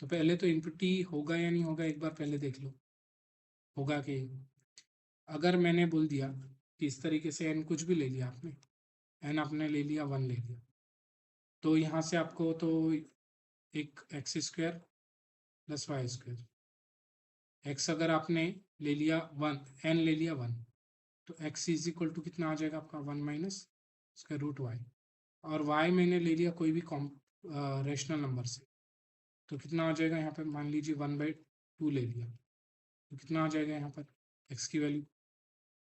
तो पहले तो एम्प्टी होगा या नहीं होगा, एक बार पहले देख लो, होगा कि। अगर मैंने बोल दिया कि इस तरीके से n कुछ भी ले लिया आपने, n आपने ले लिया 1 ले लिया, तो यहाँ से आपको तो एक x square plus y square, x अगर आपने ले लिया 1, n ले लिया 1, तो x इज इक्वल टू कितना आ जाएगा आपका, 1 माइनस स्क्वायर रूट वाई। और y मैंने ले लिया कोई भी रेशनल नंबर से, तो कितना आ जाएगा यहाँ पर, मान लीजिए 1/2 ले लिया, तो कितना आ जाएगा यहाँ पर, x की वैल्यू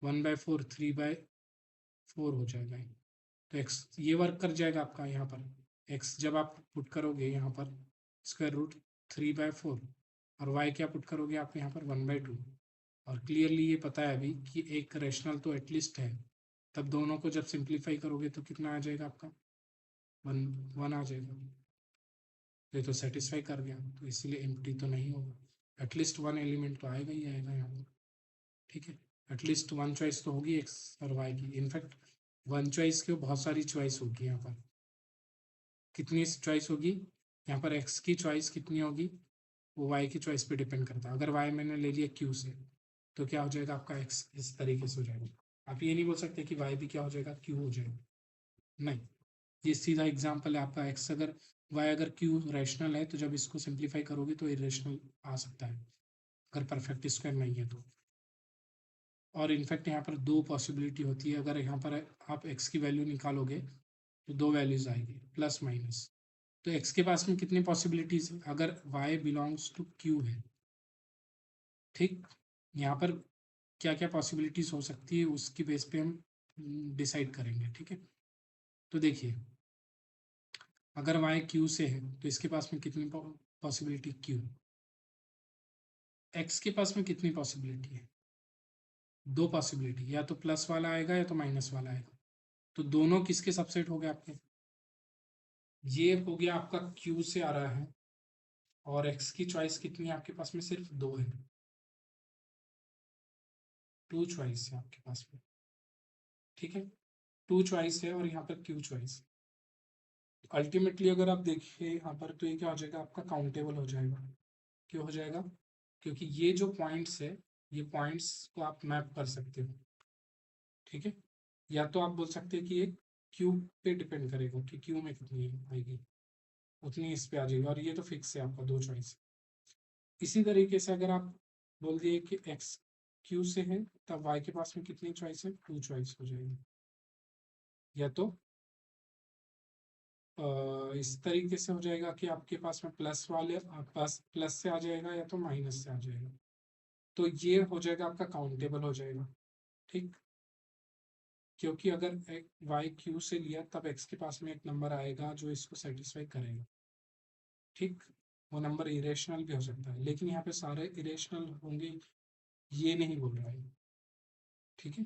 1/4, 3/4 हो जाएगा। तो x ये वर्क कर जाएगा आपका यहाँ पर, x जब आप पुट करोगे यहाँ पर स्क्वायर रूट 3/4, और y क्या पुट करोगे आप यहाँ पर 1/2। और क्लियरली ये पता है अभी कि एक रेशनल तो एटलीस्ट है, तब दोनों को जब सिंप्लीफाई करोगे तो कितना आ जाएगा आपका, 1 आ जाएगा। तो ये तो सेटिस्फाई कर गया, तो इसीलिए एम्प्टी तो नहीं होगा, एटलीस्ट 1 एलिमेंट तो आएगा ही आएगा यहाँ पर। ठीक है, एटलीस्ट 1 चॉइस तो होगी एक्स और वाई की। इनफैक्ट 1 चॉइस की बहुत सारी चॉइस होगी यहाँ पर। कितनी चॉइस होगी यहाँ पर, एक्स की चॉइस कितनी होगी, वो वाई की चॉइस पे डिपेंड करता है। अगर वाई मैंने ले लिया क्यू से, तो क्या हो जाएगा आपका, एक्स इस तरीके से हो जाएगा। आप ये नहीं बोल सकते कि वाई भी क्या हो जाएगा, क्यू हो जाएगा, नहीं। ये सीधा एग्जाम्पल है आपका, एक्स अगर वाई अगर क्यू रैशनल है, तो जब इसको सिंप्लीफाई करोगे तो इरेशनल आ सकता है, अगर परफेक्ट स्क्वायर नहीं है तो। और इनफैक्ट यहाँ पर 2 पॉसिबिलिटी होती है, अगर यहाँ पर आप एक्स की वैल्यू निकालोगे तो 2 वैल्यूज आएगी, प्लस माइनस। तो एक्स के पास में कितनी पॉसिबिलिटीज है, अगर वाई बिलोंग्स टू क्यू है, ठीक, यहाँ पर क्या क्या पॉसिबिलिटीज हो सकती है उसकी बेस पे हम डिसाइड करेंगे। ठीक है, तो देखिए, अगर वाई क्यू से है तो इसके पास में कितनी पॉसिबिलिटी, क्यू। एक्स के पास में कितनी पॉसिबिलिटी है, 2 पॉसिबिलिटी, या तो प्लस वाला आएगा या तो माइनस वाला आएगा। तो दोनों किसके सबसेट हो गए आपके, ये हो गया आपका क्यू से आ रहा है, और एक्स की चॉइस कितनी है आपके पास में, सिर्फ 2 है, 2 चॉइस है आपके पास में। ठीक है, 2 चॉइस है और यहाँ पर क्यू चॉइस। अल्टीमेटली अगर आप देखिए यहाँ पर, तो ये क्या हो जाएगा आपका, काउंटेबल हो जाएगा। क्यों हो जाएगा, क्योंकि ये जो पॉइंट्स है, ये पॉइंट्स को आप मैप कर सकते हो। ठीक है, या तो आप बोल सकते हैं कि ये क्यू पे डिपेंड करेगा कि क्यू में कितनी आएगी, उतनी इस पे आ जाएगी, और ये तो फिक्स है आपका, 2 चॉइस। इसी तरीके से अगर आप बोल दिए कि एक्स क्यू से है, तब वाई के पास में कितनी चॉइस है, 2 चॉइस हो जाएगी। या तो इस तरीके से हो जाएगा कि आपके पास में प्लस वाले पास प्लस से आ जाएगा, या तो माइनस से आ जाएगा। तो ये हो जाएगा आपका, काउंटेबल हो जाएगा। ठीक, क्योंकि अगर वाई क्यू से लिया तब एक्स के पास में एक नंबर आएगा जो इसको सेटिस्फाई करेगा, ठीक। वो नंबर इरेशनल भी हो सकता है, लेकिन यहाँ पे सारे इरेशनल होंगे ये नहीं बोल रहा है, ठीक है।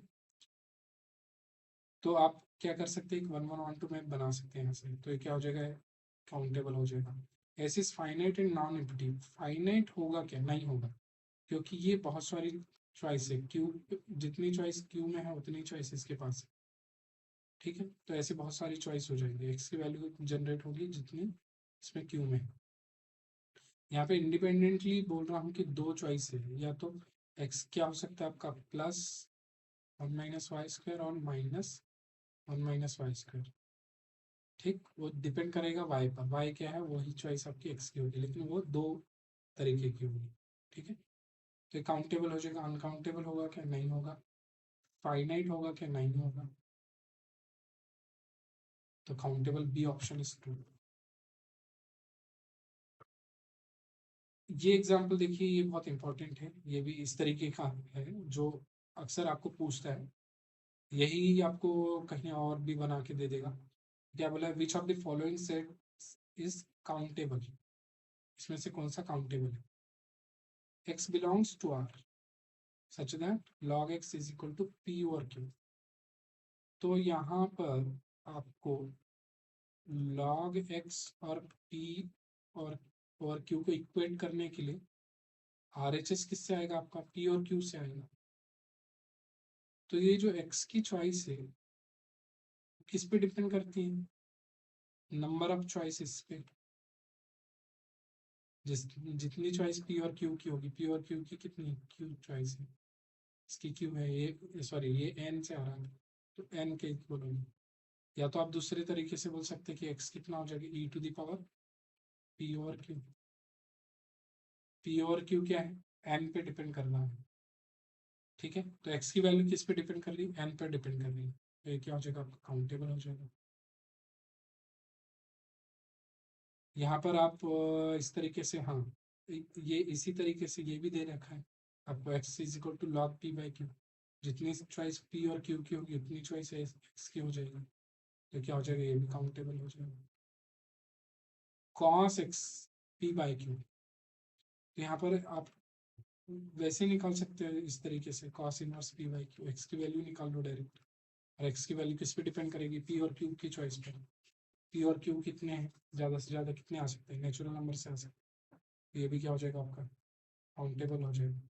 तो आप क्या कर सकते हैं, 1 1 1 2 में बना सकते हैं यहाँ से, तो ये क्या हो जाएगा, काउंटेबल हो जाएगा। ऐसे finite and non empty, finite होगा क्या, नहीं होगा, क्योंकि ये बहुत सारी चॉइस है, क्यू जितनी चॉइस क्यू में है उतनी चॉइस इसके पास है, ठीक है। तो ऐसे बहुत सारी चॉइस हो जाएगी, एक्स की वैल्यू जनरेट होगी जितनी इसमें क्यू में है। यहाँ पे इंडिपेंडेंटली बोल रहा हूँ कि दो चॉइस है, या तो एक्स क्या हो सकता है आपका प्लस 1 - y² और -1 - y², ठीक। वो डिपेंड करेगा वाई पर, वाई क्या है वही चॉइस आपकी एक्स की होगी, लेकिन वो दो तरीके की होगी, ठीक है। तो काउंटेबल हो जाएगा, अनकाउंटेबल होगा क्या, नहीं होगा, फाइनाइट होगा क्या, नहीं होगा, तो countable B option is true. ये एग्जाम्पल देखिए, ये बहुत इंपॉर्टेंट है, ये भी इस तरीके का है जो अक्सर आपको पूछता है, यही आपको कहीं और भी बना के दे देगा। क्या बोला, which of the following set is countable, इसमें से कौन सा काउंटेबल है, x belongs to r such that log x is equal to p और q। तो यहाँ पर आपको log x और p और q को इक्वेट करने के लिए RHS किससे आएगा, आपका p और q से आएगा। तो ये जो x की चॉइस है किस पे डिपेंड करती है, नंबर ऑफ चॉइसेस पे। जितनी चॉइस p और q की होगी, p और q की कितनी q चॉइस है, इसकी q है, ये सॉरी ये n से आ रहा है, तो n के इक्वल होगी। या तो आप दूसरे तरीके से बोल सकते हैं कि x कितना हो जाएगा, e to the power p और q। p और q क्या है, n पे डिपेंड करना है, ठीक है। तो x की वैल्यू किस पे डिपेंड कर रही है, n पे डिपेंड कर रही है, तो ये क्या हो जाएगा, आपका काउंटेबल हो जाएगा। यहाँ पर आप इस तरीके से, हाँ ये इसी तरीके से ये भी दे रखा है आपको, x is equal to log p by q, जितनी चॉइस p और q की होगी उतनी चॉइस x की हो जाएगी, तो क्या हो जाएगा, ये भी काउंटेबल हो जाएगा। cos x p by Q, तो यहाँ पर आप वैसे निकाल सकते हैं इस तरीके से, cos inverse p by Q, x की वैल्यू निकाल लो डायरेक्ट, और x की वैल्यू किस पे डिपेंड करेगी, p और q की चॉइस पर। p और q कितने हैं, ज़्यादा से ज़्यादा कितने आ सकते हैं, नेचुरल नंबर से आ सकते हैं, तो ये भी क्या हो जाएगा आपका, काउंटेबल हो जाएगा।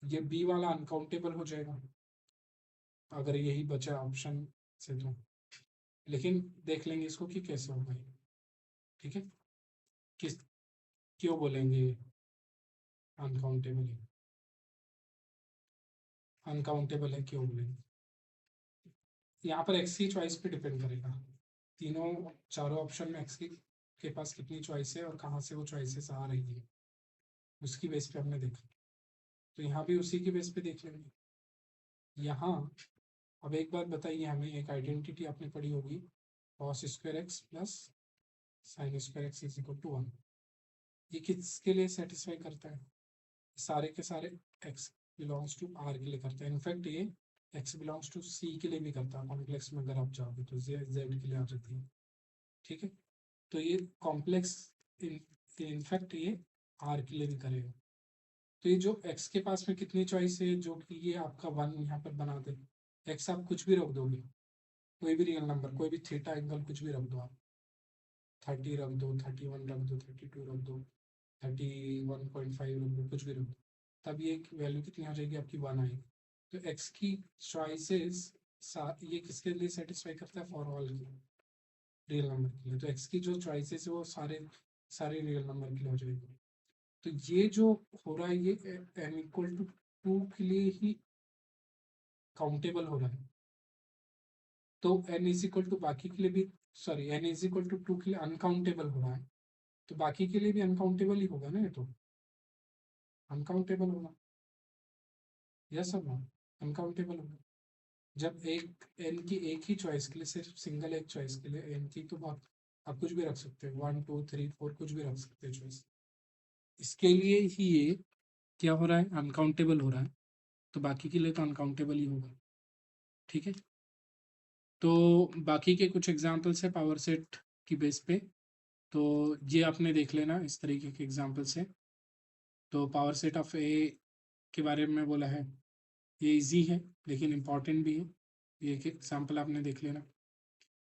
ये बी वाला अनकाउंटेबल हो जाएगा अगर यही बचा ऑप्शन से तो, लेकिन देख लेंगे इसको कि कैसे होगा ये, ठीक है। किस क्यों बोलेंगे अनकाउंटेबल है, अनकाउंटेबल है क्यों बोलेंगे, यहाँ पर एक्स की चॉइस पे डिपेंड करेगा, तीनों चारों ऑप्शन में एक्स की के पास कितनी चॉइस है और कहाँ से वो चॉइसेस आ रही है, उसकी बेस पे हमने देखा, तो यहाँ भी उसी की बेस पे देख लेंगे। यहाँ अब एक बात बताइए हमें, एक आइडेंटिटी आपने पढ़ी होगी, cos square x plus sine square x is equal to 1, ये किसके लिए सेटिस्फाई करता है, सारे के सारे x बिलोंग्स टू r के लिए करता है, इनफैक्ट ये x बिलोंग्स टू c के लिए भी करता है, कॉम्प्लेक्स में अगर आप जाओगे तो z के लिए आ जाती है, ठीक है। तो ये कॉम्प्लेक्स इनफैक्ट ये r के लिए भी करेगा, तो ये जो x के पास में कितनी चॉइस है, जो कि ये आपका 1 यहाँ पर बना दे, x आप कुछ भी रख दोगे, कोई भी रियल नंबर, कोई भी थीटा एंगल कुछ भी रख दो आप, 30 रख दो, 31 रख दो, 32 रख दो, 31.5 रख दो, कुछ भी रख दो, तब ये वैल्यू कितनी आ जाएगी आपकी, 1 आएगी। तो x की चॉइसेस ये किसके लिए सेटिस्फाई करता है, फॉर ऑल की रियल नंबर के लिए, तो x की जो चॉइसेस है वो सारे सारे रियल नंबर के लिए हो जाएगी। तो ये जो हो रहा है ये n इक्वल टू 2 के लिए ही काउंटेबल हो रहा है, तो n इज इक्वल टू बाकी के लिए भी, sorry n is equal to 2 के लिए अनकाउंटेबल हो रहा है, तो बाकी के लिए भी अनकाउंटेबल ही होगा ना, ये तो अनकाउंटेबल होगा, यस और नो, अनकाउंटेबल होगा। जब एक एन की एक ही चॉइस के लिए, सिर्फ सिंगल एक चॉइस के लिए एन की, तो बहुत आप कुछ भी रख सकते हो, 1 2 3 4 कुछ भी रख सकते हो चॉइस, इसके लिए ही ये क्या हो रहा है, अनकाउंटेबल हो रहा है, तो बाकी के लिए तो अनकाउंटेबल ही होगा, ठीक है। तो बाकी के कुछ एग्जांपल्स है पावर सेट की बेस पे, तो ये आपने देख लेना इस तरीके के एग्जांपल्स है। तो पावर सेट ऑफ ए के बारे में बोला है, ये इजी है लेकिन इम्पॉर्टेंट भी है। ये एक एग्जाम्पल आपने देख लेना,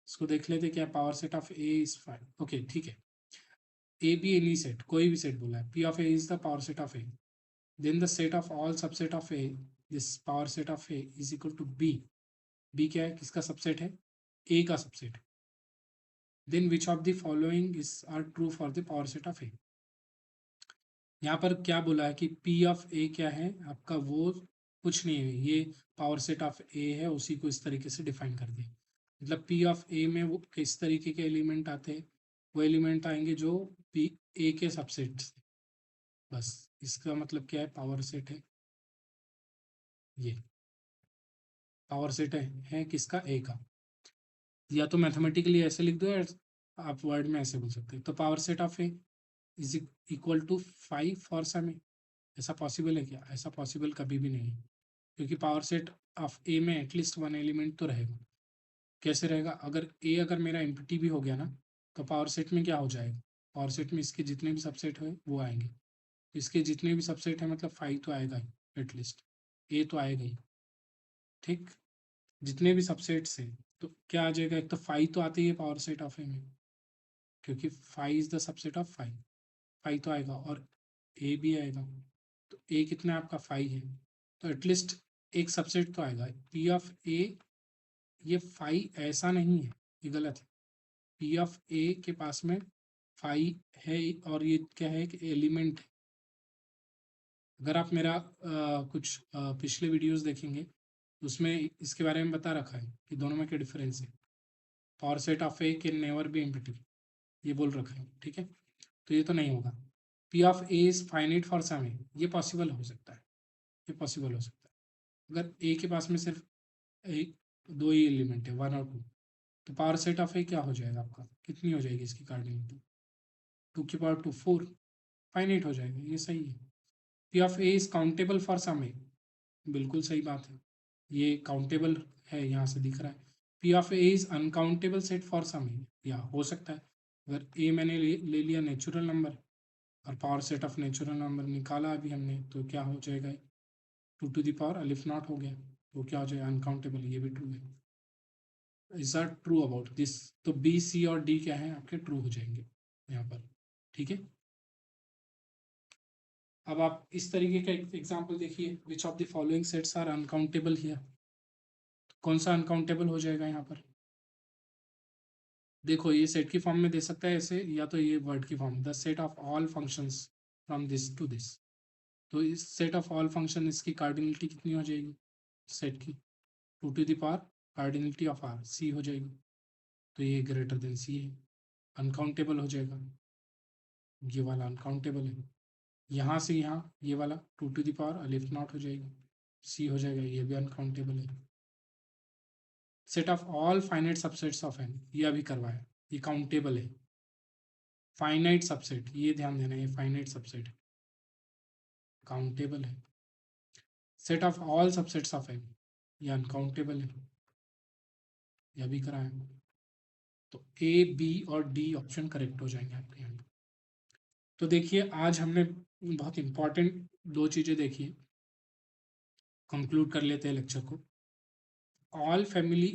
इसको देख लेते क्या, power set of A is 5। Okay ठीक है, ए बी एनी सेट, कोई भी सेट बोला है, P of A is the power set of A, then the set of all subset of A, this power set of A is equal to B. B क्या है, किसका subset है, A का subset. Then which of the following is are true for the power set of A. यहाँ पर क्या बोला है कि पी ऑफ ए क्या है आपका, वो कुछ नहीं है, ये पावर सेट ऑफ ए है, उसी को इस तरीके से डिफाइन कर दिया। मतलब पी ऑफ ए में वो किस तरीके के एलिमेंट आते हैं, वो एलिमेंट आएंगे जो पी ए के सबसेट से, बस इसका मतलब क्या है, पावर सेट है, ये पावर सेट है किसका, ए का। या तो मैथमेटिकली ऐसे लिख दो, या आप वर्ड में ऐसे बोल सकते हैं। तो power set of A is equal to 5 for some A, ऐसा पॉसिबल है क्या, ऐसा पॉसिबल कभी भी नहीं है, क्योंकि पावर सेट ऑफ ए में एटलीस्ट वन एलिमेंट तो रहेगा। कैसे रहेगा, अगर ए अगर मेरा एम्प्टी भी हो गया ना, तो पावर सेट में क्या हो जाएगा, पावर सेट में इसके जितने भी सबसेट हुए वो आएंगे। इसके जितने भी सबसेट है मतलब 5 तो आएगा ही एटलीस्ट, ए तो आएगा ही। ठीक, जितने भी सबसेट्स हैं तो क्या आ जाएगा, एक तो 5 तो आते ही है पावर सेट ऑफ ए में, क्योंकि 5 इज द सबसेट ऑफ 5, 5 तो आएगा, और ए भी आएगा। तो ए कितना आपका 5 है, तो एटलीस्ट एक सबसेट तो आएगा पी ऑफ ए। ये 5 ऐसा नहीं है, ये गलत है। पी ऑफ ए के पास में 5 है, और ये क्या है कि एलिमेंट है। अगर आप मेरा कुछ पिछले वीडियोस देखेंगे, उसमें इसके बारे में बता रखा है कि दोनों में क्या डिफरेंस है। Power set of A can never be empty, ये बोल रखा है, ठीक है। तो ये तो नहीं होगा। P of A is finite for some A, ये पॉसिबल हो सकता है, ये पॉसिबल हो सकता है अगर ए के पास में सिर्फ एक दो ही एलिमेंट है, 1 और 2। तो पावर सेट ऑफ ए क्या हो जाएगा आपका, कितनी हो जाएगी इसकी कार्डिनलिटी, 2 की पावर 2 4, फाइनाइट हो जाएगा, ये सही है। P of A is countable for some A, बिल्कुल सही बात है, ये काउंटेबल है, यहाँ से दिख रहा है। P of A is uncountable set for some A, या हो सकता है अगर ए मैंने ले लिया नेचुरल नंबर, और power set of natural number निकाला अभी हमने, तो क्या हो जाएगा, 2 to the power aleph naught हो गया, तो क्या हो जाएगा, अनकाउंटेबल, ये भी ट्रू है। Is are true about this, तो बी सी और डी क्या है आपके, ट्रू हो जाएंगे यहाँ पर, ठीक है। अब आप इस तरीके का एग्जाम्पल देखिए, which of the following sets are uncountable here, कौन सा अनकाउंटेबल हो जाएगा यहाँ पर। देखो ये सेट की फॉर्म में दे सकता है ऐसे, या तो ये वर्ड की form, the set of all functions from this to this. तो इस सेट ऑफ ऑल फंक्शन, इसकी कार्डिनलिटी कितनी हो जाएगी सेट की, 2 to the power cardinality of R, c हो जाएगी। तो ये ग्रेटर देन सी है, अनकाउंटेबल हो जाएगा, ये वाला अनकाउंटेबल है। यहाँ से यहाँ ये वाला 2 to the power aleph naught हो जाएगी, सी हो जाएगा, ये भी अनकाउंटेबल है। Set of all finite subsets of N, ये अभी करवाया, ये काउंटेबल है। फाइनाइट सबसेट, ये ध्यान देना, ये फाइनाइट सबसेट है, काउंटेबल है। Set of all subsets of N, ये अनकाउंटेबल है, यह भी कराया। तो ए बी और डी ऑप्शन करेक्ट हो जाएंगे आपके यहाँ। तो देखिए आज हमने बहुत इंपॉर्टेंट 2 चीजें देखी, कंक्लूड कर लेते हैं लेक्चर को। All family,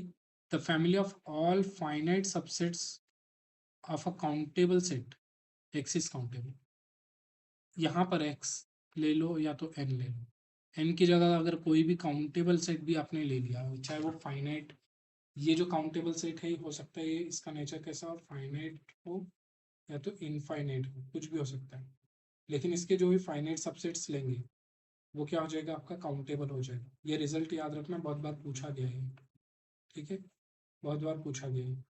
the family of all finite subsets of a countable set, x is countable. यहाँ पर एक्स ले लो या तो एन ले लो, एन की जगह अगर कोई भी काउंटेबल सेट भी आपने ले लिया, चाहे वो फाइनाइट, ये जो काउंटेबल सेट है हो सकता है ये इसका नेचर कैसा हो, फाइनाइट हो या तो इनफाइनाइट हो, कुछ भी हो सकता है। लेकिन इसके जो भी फाइनाइट सबसेट्स लेंगे वो क्या हो जाएगा आपका, काउंटेबल हो जाएगा। ये रिजल्ट याद रखना, बहुत बार पूछा गया है, ठीक है, बहुत बार पूछा गया है।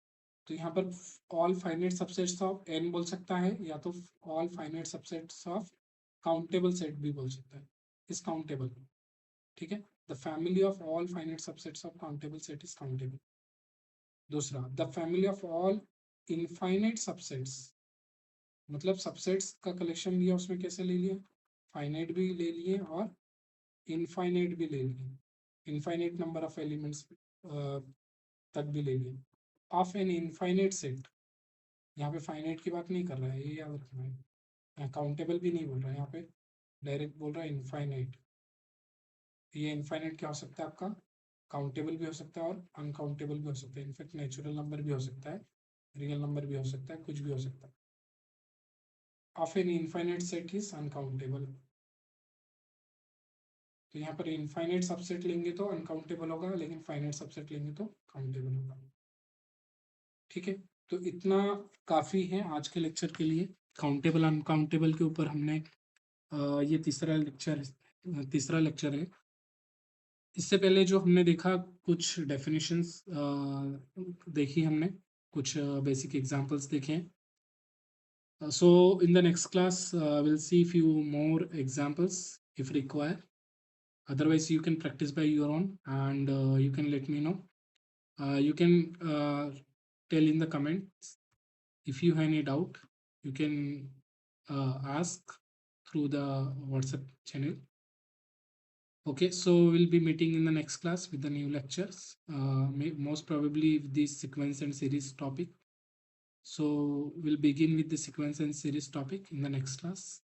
तो यहाँ पर all finite subsets of n बोल सकता है, या तो all finite subsets of countable set भी बोल सकता है, इज काउंटेबल, ठीक है। The family of all finite subsets of countable set is countable. दूसरा, the family of all infinite subsets, मतलब सबसेट्स का कलेक्शन लिया, उसमें कैसे ले लिया, फाइनाइट भी ले लिए और इनफाइनाइट भी ले लिए, इनफाइनाइट नंबर ऑफ एलिमेंट्स तक भी ले लिया। ऑफ एन इनफाइनाइट सेट, यहाँ पे फाइनाइट की बात नहीं कर रहा है, ये याद रखना है। यहाँ काउंटेबल भी नहीं बोल रहा है, यहाँ पे डायरेक्ट बोल रहा है इनफाइनाइट। ये इनफाइनाइट क्या हो सकता है आपका, काउंटेबल भी हो सकता है और अनकाउंटेबल भी हो सकता है। इनफैक्ट नेचुरल नंबर भी हो सकता है, रियल नंबर भी हो सकता है, कुछ भी हो सकता है। Of an infinite set is uncountable. तो यहाँ पर इनफाइनाइट सबसेट लेंगे तो अनकाउंटेबल होगा, लेकिन फाइनाइट सबसेट लेंगे तो काउंटेबल होगा। ठीक है, तो इतना काफ़ी है आज के लेक्चर के लिए। काउंटेबल अनकाउंटेबल के ऊपर हमने ये तीसरा लेक्चर है। इससे पहले जो हमने देखा, कुछ डेफिनेशंस देखी हमने, कुछ बेसिक एग्जांपल्स देखे। So in the next class we'll see few more examples if required. Otherwise you can practice by your own, and you can let me know. You can tell in the comments if you have any doubt. You can ask through the WhatsApp channel. Okay, so we'll be meeting in the next class with the new lectures, most probably with this sequence and series topic. So we'll begin with the sequence and series topic in the next class.